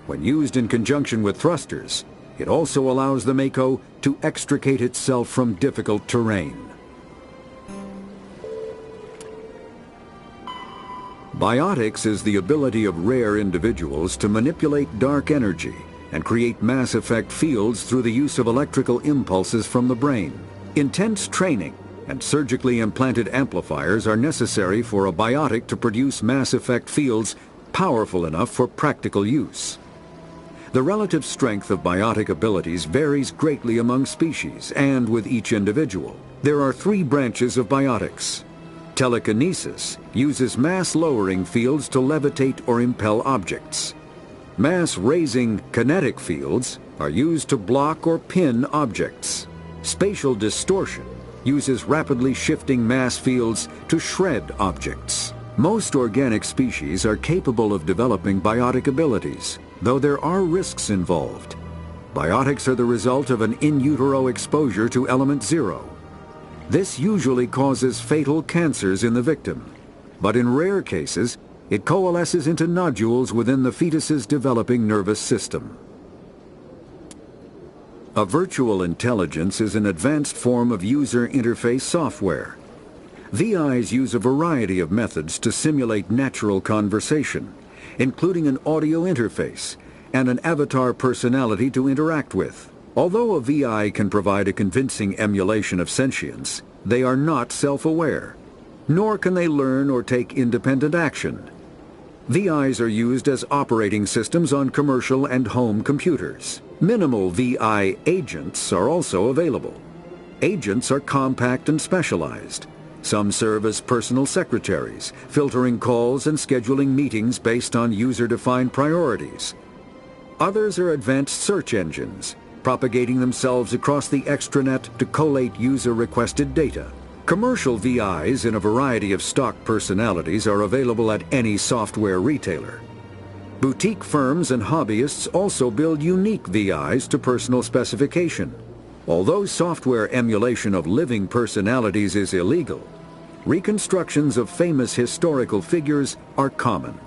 When used in conjunction with thrusters, it also allows the Mako to extricate itself from difficult terrain. Biotics is the ability of rare individuals to manipulate dark energy and create mass effect fields through the use of electrical impulses from the brain. Intense training and surgically implanted amplifiers are necessary for a biotic to produce mass effect fields powerful enough for practical use. The relative strength of biotic abilities varies greatly among species and with each individual. There are 3 branches of biotics. Telekinesis uses mass-lowering fields to levitate or impel objects. Mass-raising kinetic fields are used to block or pin objects. Spatial distortion uses rapidly shifting mass fields to shred objects. Most organic species are capable of developing biotic abilities, though there are risks involved. Biotics are the result of an in utero exposure to Element Zero. This usually causes fatal cancers in the victim, but in rare cases, it coalesces into nodules within the fetus's developing nervous system. A virtual intelligence is an advanced form of user interface software. VIs use a variety of methods to simulate natural conversation, including an audio interface and an avatar personality to interact with. Although a VI can provide a convincing emulation of sentience, they are not self-aware, nor can they learn or take independent action. VIs are used as operating systems on commercial and home computers. Minimal VI agents are also available. Agents are compact and specialized. Some serve as personal secretaries, filtering calls and scheduling meetings based on user-defined priorities. Others are advanced search engines, propagating themselves across the extranet to collate user-requested data. Commercial VIs in a variety of stock personalities are available at any software retailer. Boutique firms and hobbyists also build unique VIs to personal specification. Although software emulation of living personalities is illegal, reconstructions of famous historical figures are common.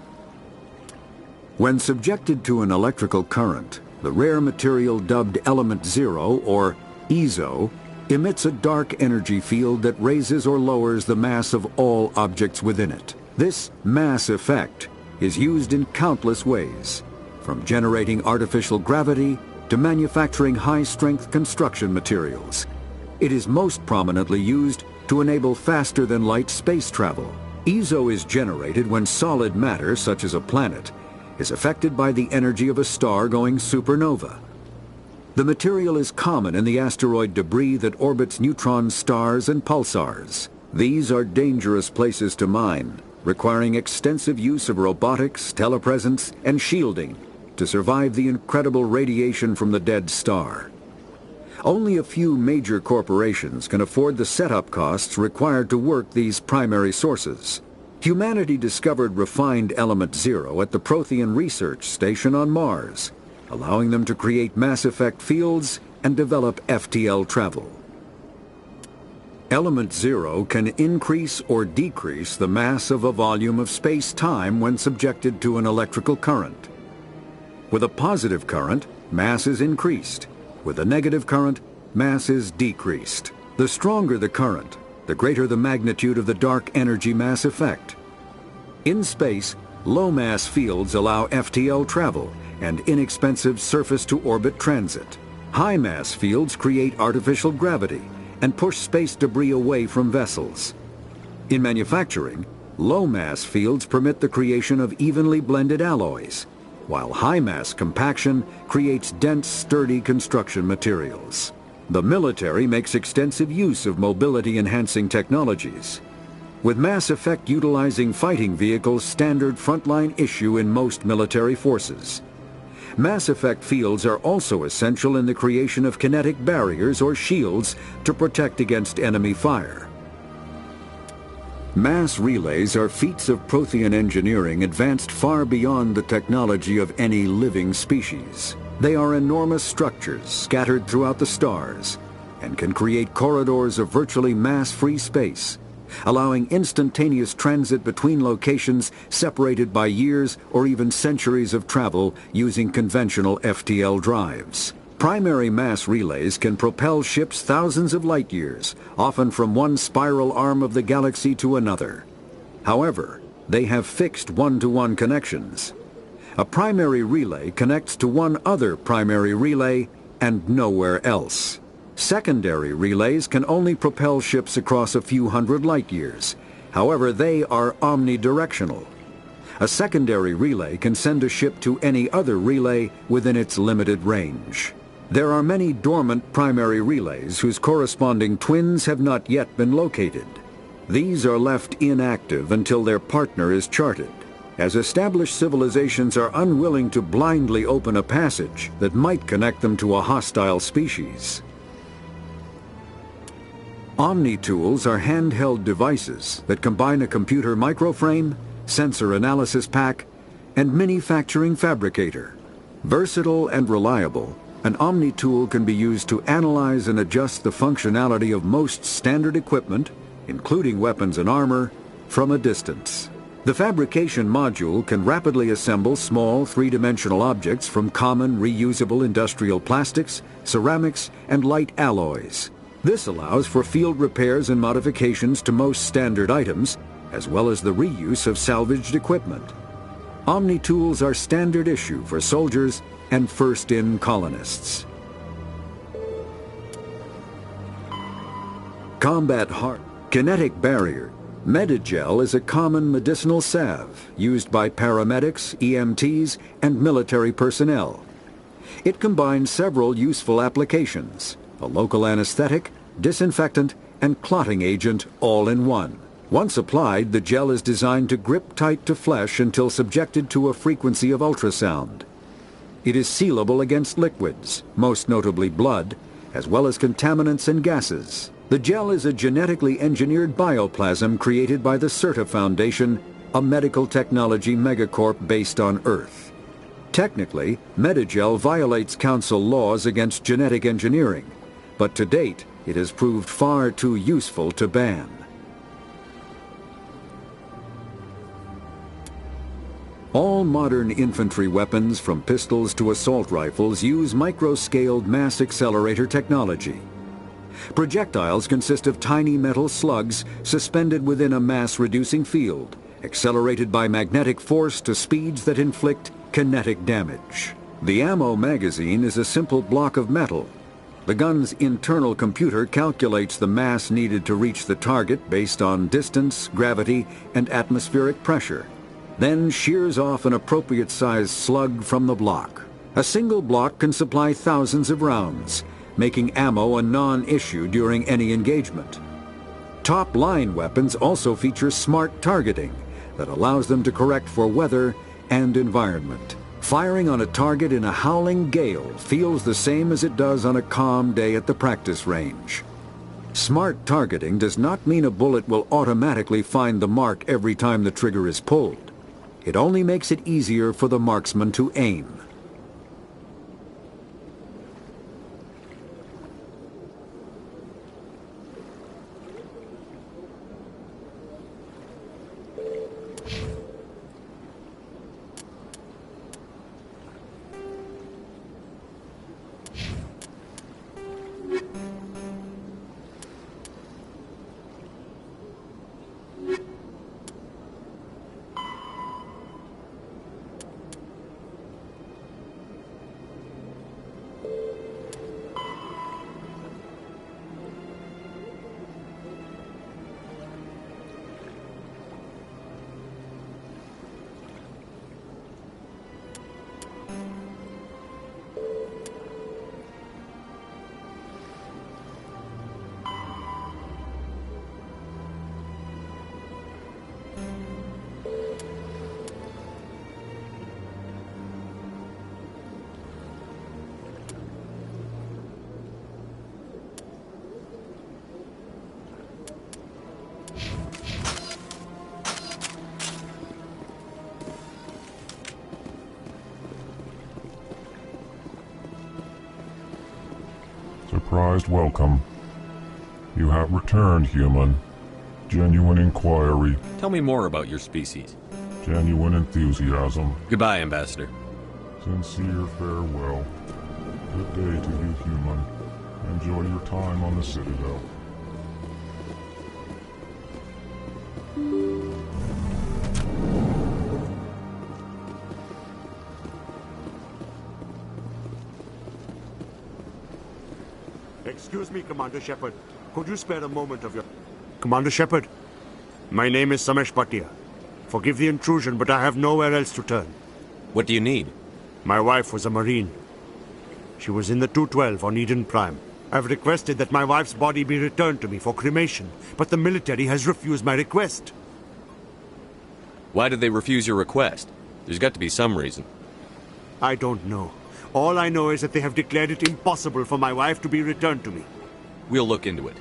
When subjected to an electrical current, the rare material dubbed Element Zero, or EZO, emits a dark energy field that raises or lowers the mass of all objects within it. This mass effect is used in countless ways, from generating artificial gravity to manufacturing high-strength construction materials. It is most prominently used to enable faster-than-light space travel. EZO is generated when solid matter, such as a planet, is affected by the energy of a star going supernova. The material is common in the asteroid debris that orbits neutron stars and pulsars. These are dangerous places to mine, requiring extensive use of robotics, telepresence, and shielding to survive the incredible radiation from the dead star. Only a few major corporations can afford the setup costs required to work these primary sources. Humanity discovered refined Element Zero at the Prothean Research Station on Mars, allowing them to create mass effect fields and develop FTL travel. Element Zero can increase or decrease the mass of a volume of space-time when subjected to an electrical current. With a positive current, mass is increased. With a negative current, mass is decreased. The stronger the current, the greater the magnitude of the dark energy mass effect. In space, low-mass fields allow FTL travel and inexpensive surface-to-orbit transit. High-mass fields create artificial gravity and push space debris away from vessels. In manufacturing, low-mass fields permit the creation of evenly blended alloys, while high-mass compaction creates dense, sturdy construction materials. The military makes extensive use of mobility-enhancing technologies, with Mass Effect utilizing fighting vehicles standard frontline issue in most military forces. Mass Effect fields are also essential in the creation of kinetic barriers or shields to protect against enemy fire. Mass relays are feats of Prothean engineering advanced far beyond the technology of any living species. They are enormous structures scattered throughout the stars and can create corridors of virtually mass-free space, allowing instantaneous transit between locations separated by years or even centuries of travel using conventional FTL drives. Primary mass relays can propel ships thousands of light years, often from one spiral arm of the galaxy to another. However, they have fixed one-to-one connections. A primary relay connects to one other primary relay and nowhere else. Secondary relays can only propel ships across a few hundred light years. However, they are omnidirectional. A secondary relay can send a ship to any other relay within its limited range. There are many dormant primary relays whose corresponding twins have not yet been located. These are left inactive until their partner is charted, as established civilizations are unwilling to blindly open a passage that might connect them to a hostile species. Omni-tools are handheld devices that combine a computer microframe, sensor analysis pack, and manufacturing fabricator. Versatile and reliable, an Omni-tool can be used to analyze and adjust the functionality of most standard equipment, including weapons and armor, from a distance. The fabrication module can rapidly assemble small three-dimensional objects from common reusable industrial plastics, ceramics, and light alloys. This allows for field repairs and modifications to most standard items, as well as the reuse of salvaged equipment. Omni-tools are standard issue for soldiers and first-in colonists. Combat heart. Kinetic barrier. Medigel is a common medicinal salve used by paramedics, EMTs, and military personnel. It combines several useful applications: a local anesthetic, disinfectant, and clotting agent all in one. Once applied, the gel is designed to grip tight to flesh until subjected to a frequency of ultrasound. It is sealable against liquids, most notably blood, as well as contaminants and gases. The gel is a genetically engineered bioplasm created by the CERTA Foundation, a medical technology megacorp based on Earth. Technically, Medigel violates Council laws against genetic engineering, but to date, it has proved far too useful to ban. All modern infantry weapons, from pistols to assault rifles, use micro-scaled mass accelerator technology. Projectiles consist of tiny metal slugs suspended within a mass-reducing field, accelerated by magnetic force to speeds that inflict kinetic damage. The ammo magazine is a simple block of metal. The gun's internal computer calculates the mass needed to reach the target based on distance, gravity, and atmospheric pressure, then shears off an appropriate-sized slug from the block. A single block can supply thousands of rounds, making ammo a non-issue during any engagement. Top-line weapons also feature smart targeting that allows them to correct for weather and environment. Firing on a target in a howling gale feels the same as it does on a calm day at the practice range. Smart targeting does not mean a bullet will automatically find the mark every time the trigger is pulled. It only makes it easier for the marksman to aim. Surprised welcome. You have returned, human. Genuine inquiry. Tell me more about your species. Genuine enthusiasm. Goodbye, Ambassador. Sincere farewell. Good day to you, human. Enjoy your time on the Citadel. Excuse me, Commander Shepard. Could you spare a moment of your... Commander Shepard, my name is Samesh Bhatia. Forgive the intrusion, but I have nowhere else to turn. What do you need? My wife was a Marine. She was in the 212 on Eden Prime. I've requested that my wife's body be returned to me for cremation, but the military has refused my request. Why did they refuse your request? There's got to be some reason. I don't know. All I know is that they have declared it impossible for my wife to be returned to me. We'll look into it.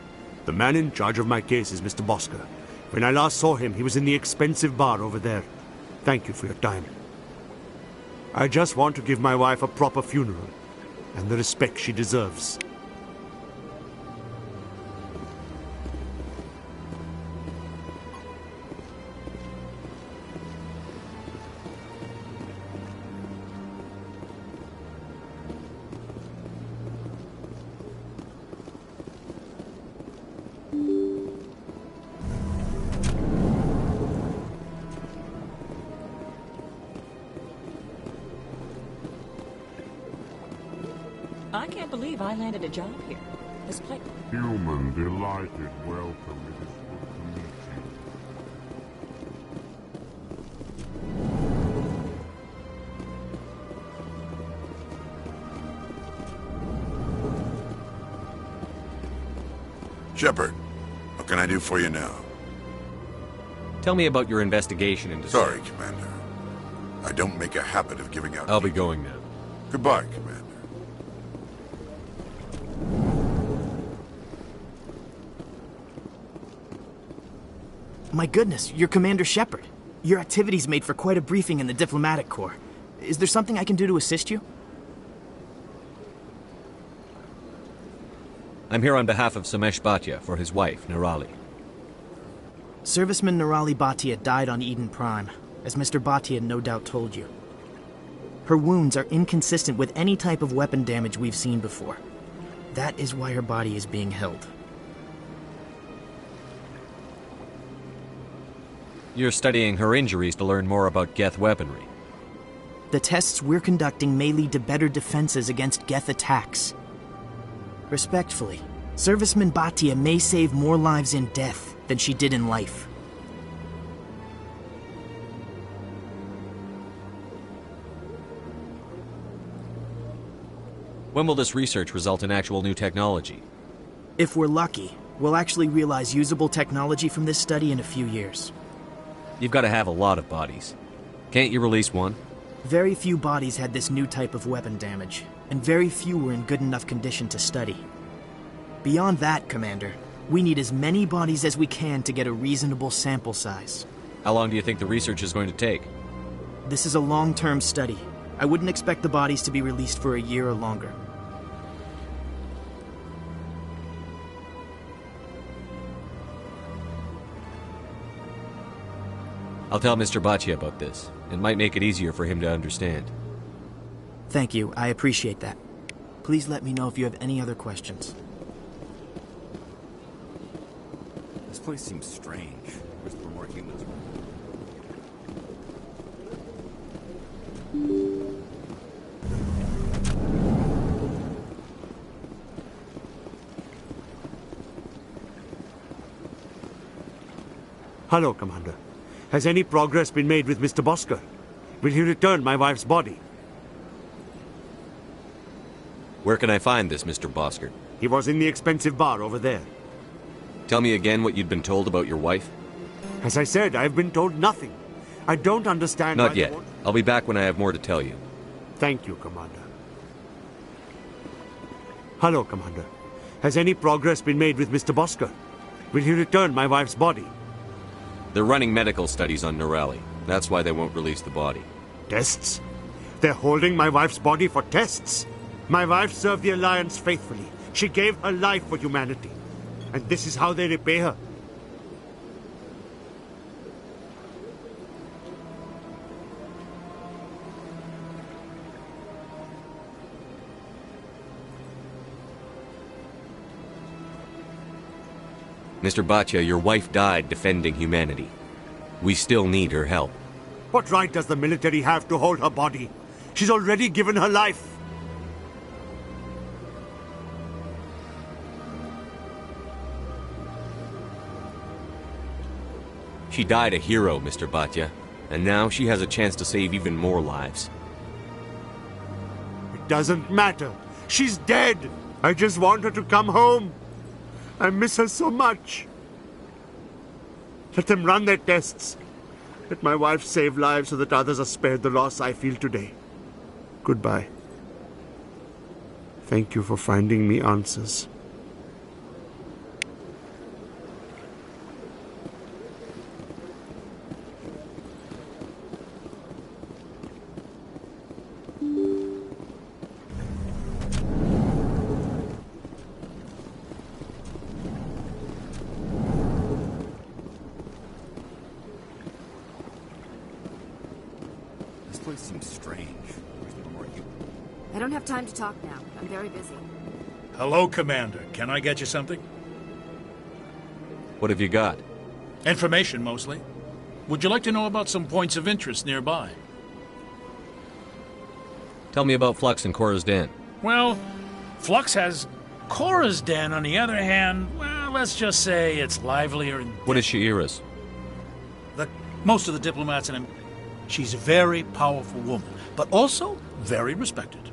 The man in charge of my case is Mr. Bosker. When I last saw him, he was in the expensive bar over there. Thank you for your time. I just want to give my wife a proper funeral, and the respect she deserves. I can't believe I landed a job here. This place... Human, delighted welcome. It is good to meet you. Shepard, what can I do for you now? Tell me about your investigation into... Sorry, Commander. I don't make a habit of giving out... I'll be going now. Goodbye, Commander. My goodness, you're Commander Shepard. Your activities made for quite a briefing in the Diplomatic Corps. Is there something I can do to assist you? I'm here on behalf of Samesh Bhatia for his wife, Nirali. Serviceman Nirali Bhatia died on Eden Prime, as Mr. Bhatia no doubt told you. Her wounds are inconsistent with any type of weapon damage we've seen before. That is why her body is being held. You're studying her injuries to learn more about Geth weaponry. The tests we're conducting may lead to better defenses against Geth attacks. Respectfully, Serviceman Bhatia may save more lives in death than she did in life. When will this research result in actual new technology? If we're lucky, we'll actually realize usable technology from this study in a few years. You've got to have a lot of bodies. Can't you release one? Very few bodies had this new type of weapon damage, and very few were in good enough condition to study. Beyond that, Commander, we need as many bodies as we can to get a reasonable sample size. How long do you think the research is going to take? This is a long-term study. I wouldn't expect the bodies to be released for a year or longer. I'll tell Mr. Bhatia about this. It might make it easier for him to understand. Thank you. I appreciate that. Please let me know if you have any other questions. This place seems strange. Wish there were more humans around. Hello, Commander. Has any progress been made with Mr. Bosker? Will he return my wife's body? Where can I find this Mr. Bosker? He was in the expensive bar over there. Tell me again what you'd been told about your wife. As I said, I've been told nothing. I don't understand Not yet. I'll be back when I have more to tell you. Thank you, Commander. Hello, Commander. Has any progress been made with Mr. Bosker? Will he return my wife's body? They're running medical studies on Nirali. That's why they won't release the body. Tests? They're holding my wife's body for tests? My wife served the Alliance faithfully. She gave her life for humanity. And this is how they repay her. Mr. Bhatia, your wife died defending humanity. We still need her help. What right does the military have to hold her body? She's already given her life. She died a hero, Mr. Bhatia, and now she has a chance to save even more lives. It doesn't matter. She's dead. I just want her to come home. I miss her so much. Let them run their tests. Let my wife save lives so that others are spared the loss I feel today. Goodbye. Thank you for finding me answers. This place seems strange. Wish there were more humans. I don't have time to talk now. I'm very busy. Hello, Commander. Can I get you something? What have you got? Information, mostly. Would you like to know about some points of interest nearby? Tell me about Flux and Cora's Den. Well, Flux has Cora's Den, on the other hand, well, let's just say it's livelier and... What is Shi'ira's? Most of the diplomats in him. She's a very powerful woman, but also very respected.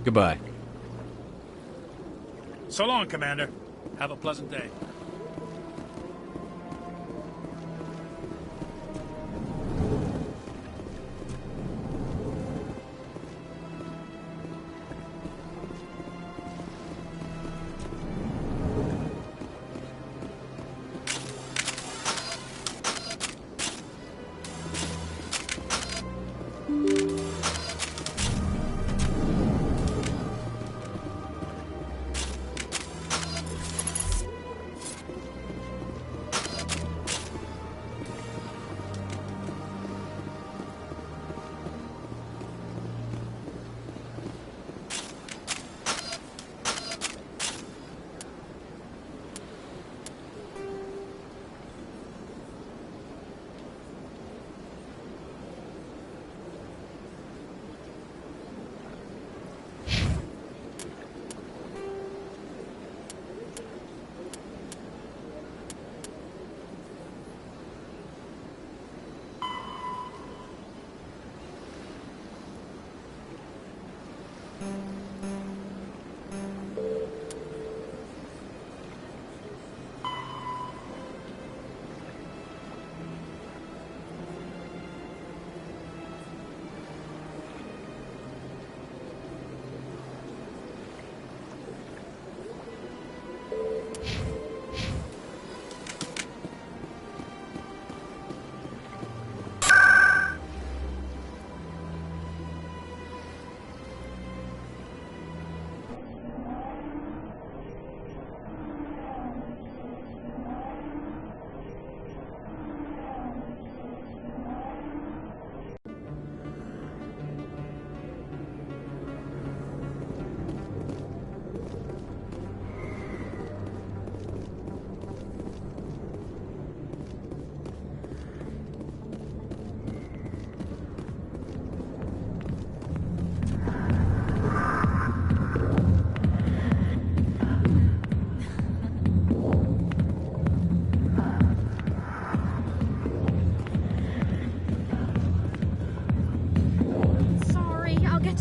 Goodbye. So long, Commander. Have a pleasant day.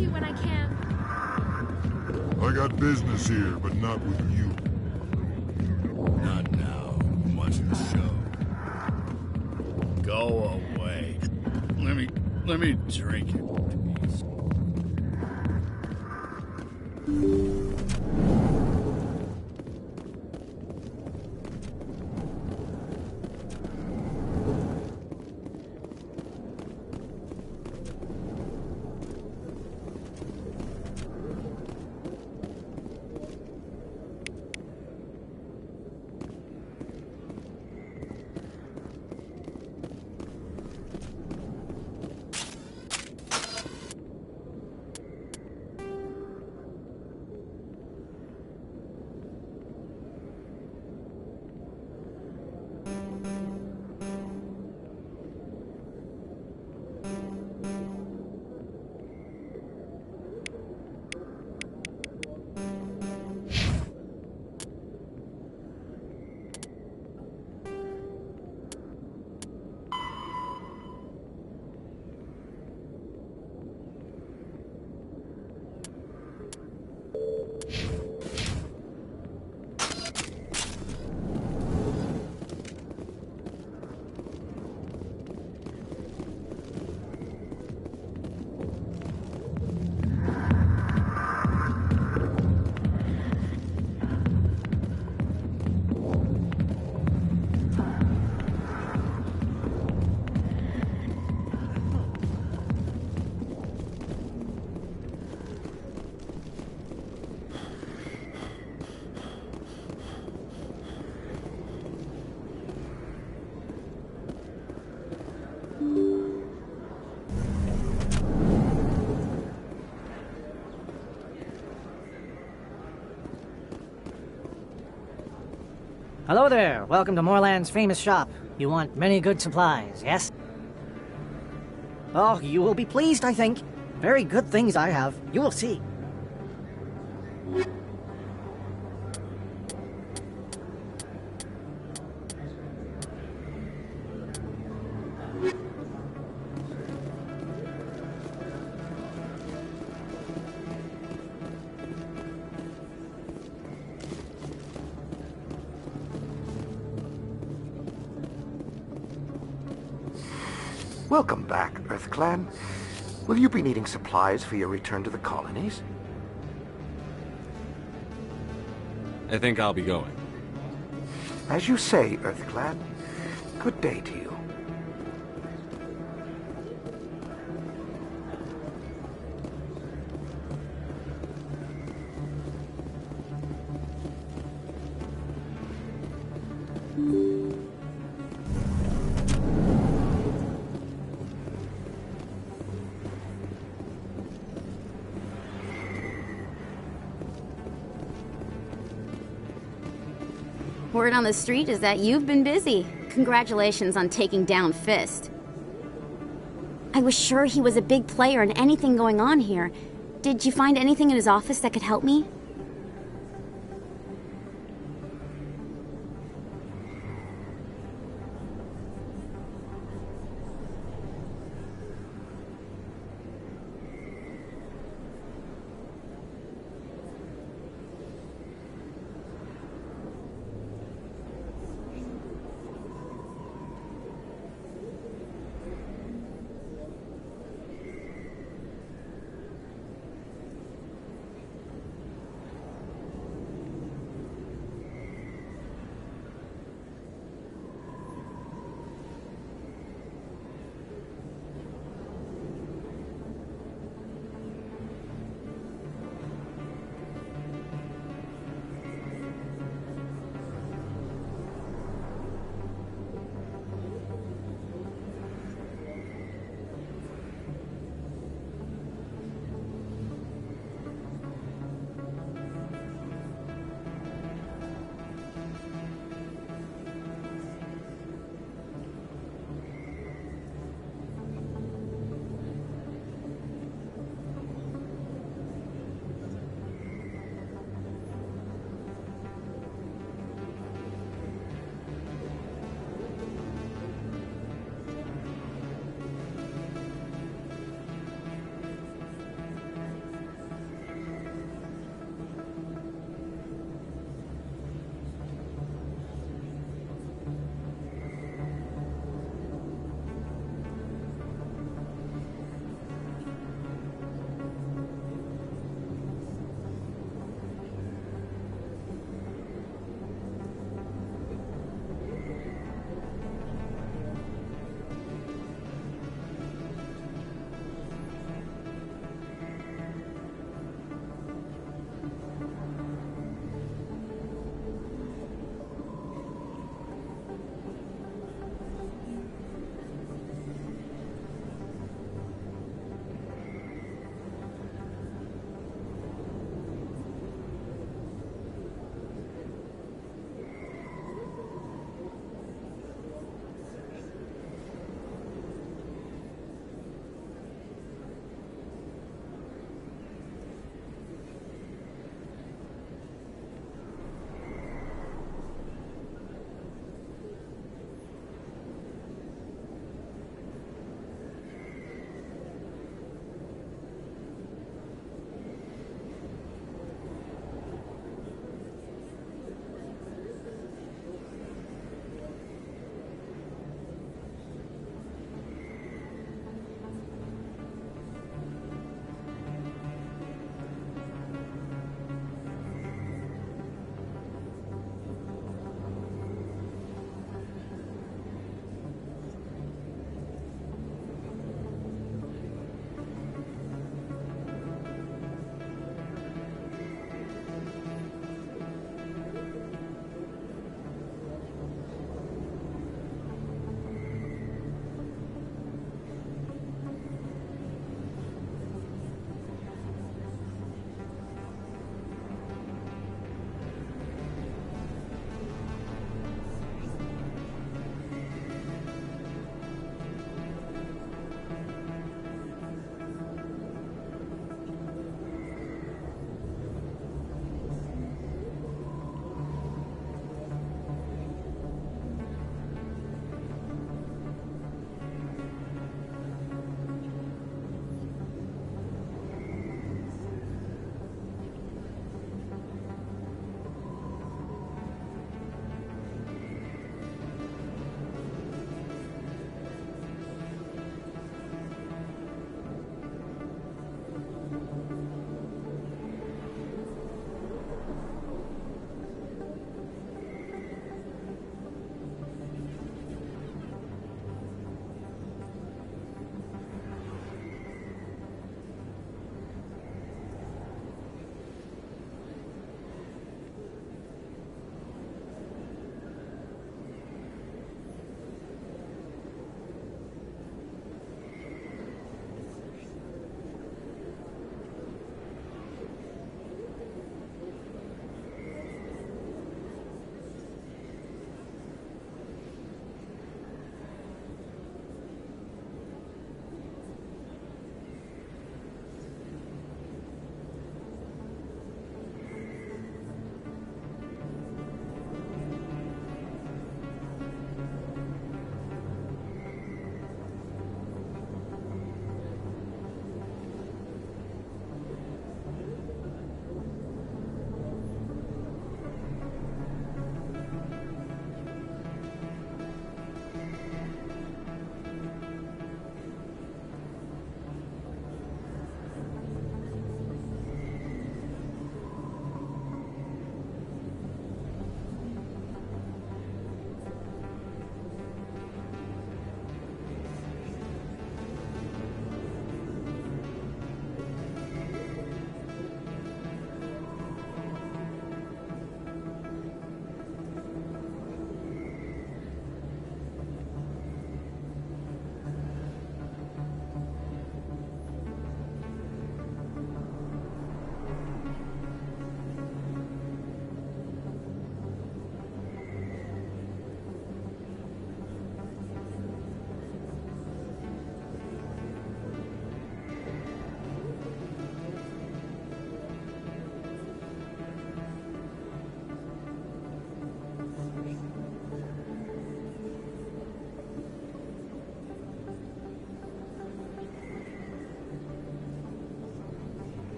to you when I can. I got business here, but not with you. Not now. I'm watching the show. Go away. Let me drink it. Hello there. Welcome to Moorland's famous shop. You want many good supplies, yes? Oh, you will be pleased, I think. Very good things I have. You will see. Welcome back, EarthClan. Will you be needing supplies for your return to the colonies? I think I'll be going. As you say, EarthClan. Good day to you. Word on the street is that you've been busy. Congratulations on taking down Fist. I was sure he was a big player in anything going on here. Did you find anything in his office that could help me?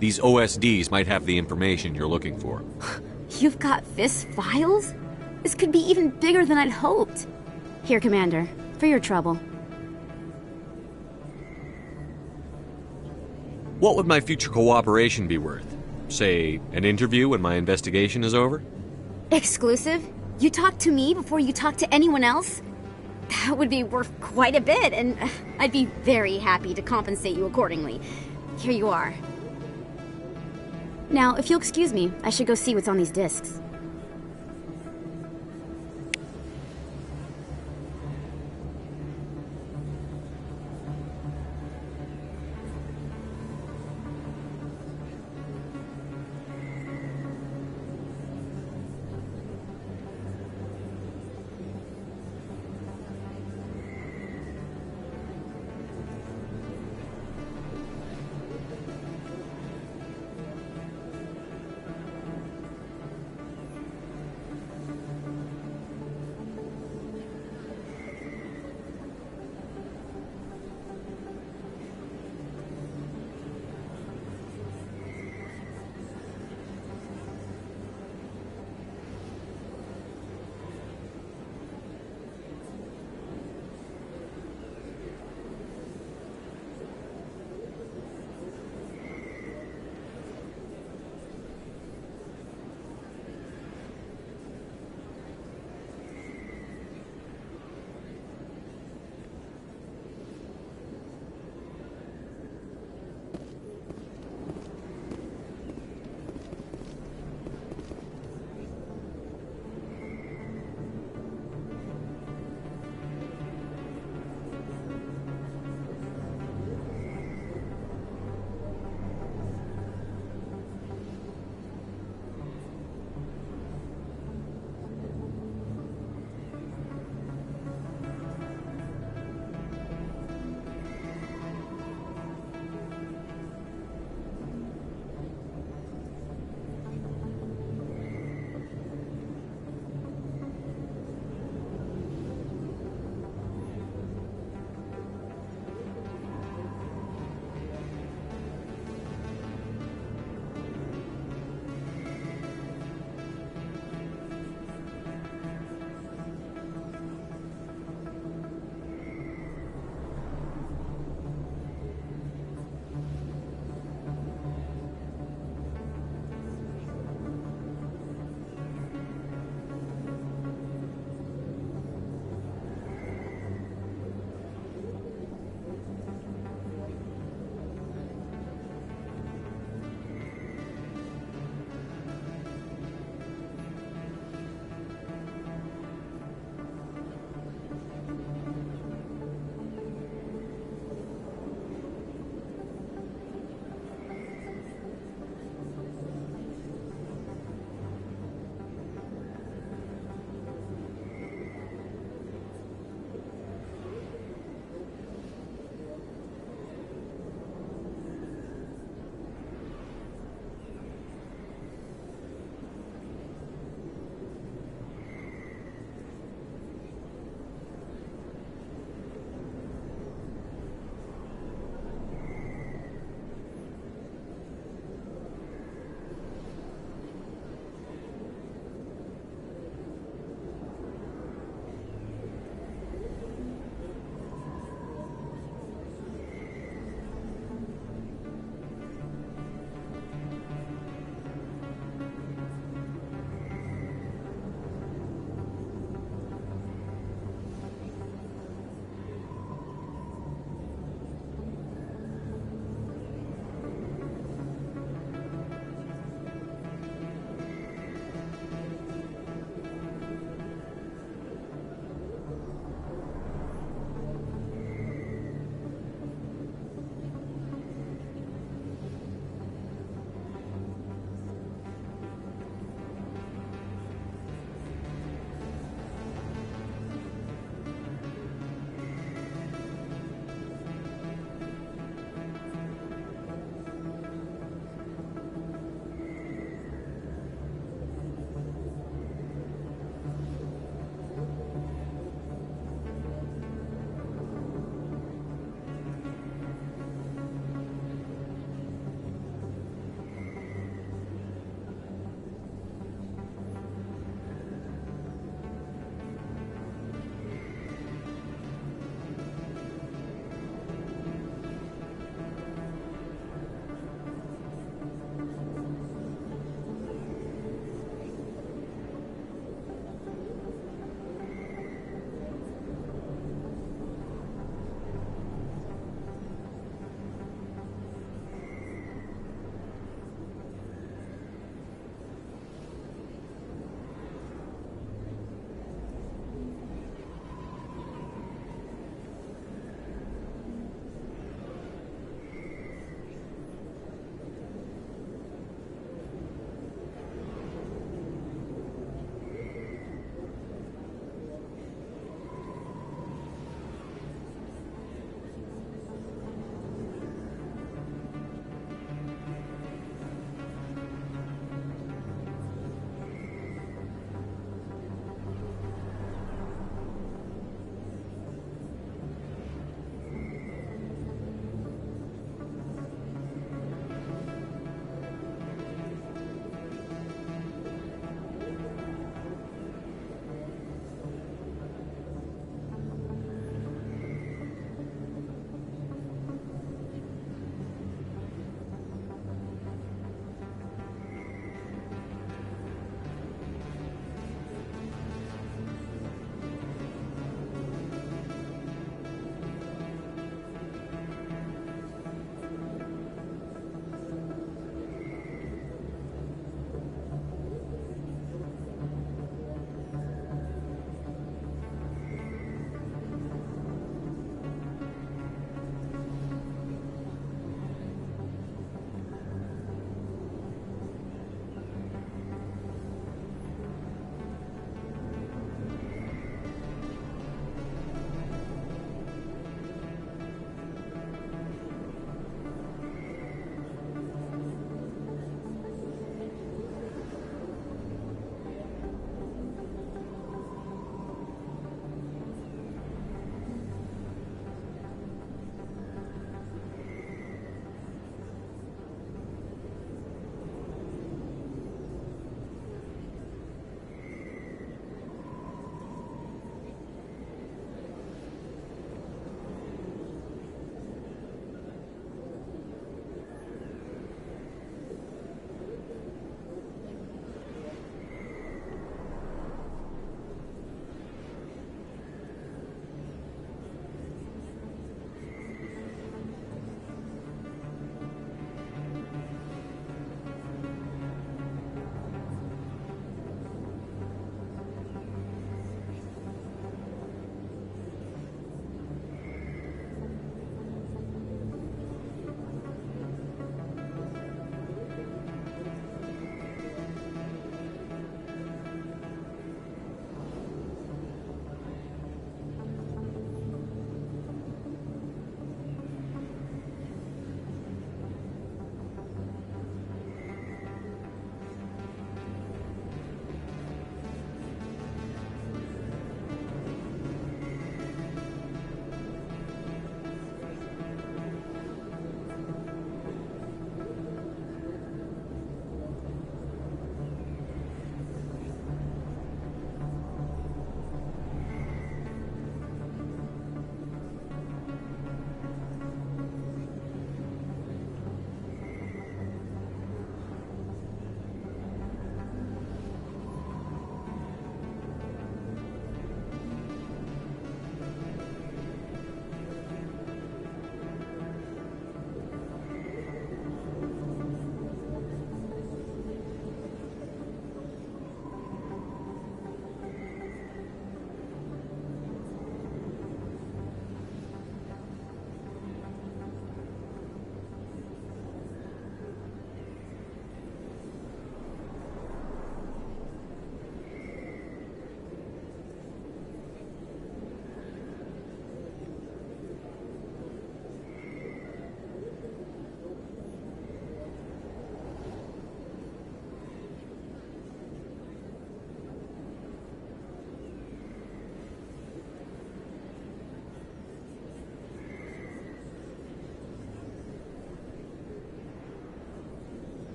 These OSDs might have the information you're looking for. You've got Fist's files? This could be even bigger than I'd hoped. Here, Commander, for your trouble. What would my future cooperation be worth? Say, an interview when my investigation is over? Exclusive? You talk to me before you talk to anyone else? That would be worth quite a bit, and I'd be very happy to compensate you accordingly. Here you are. Now, if you'll excuse me, I should go see what's on these discs.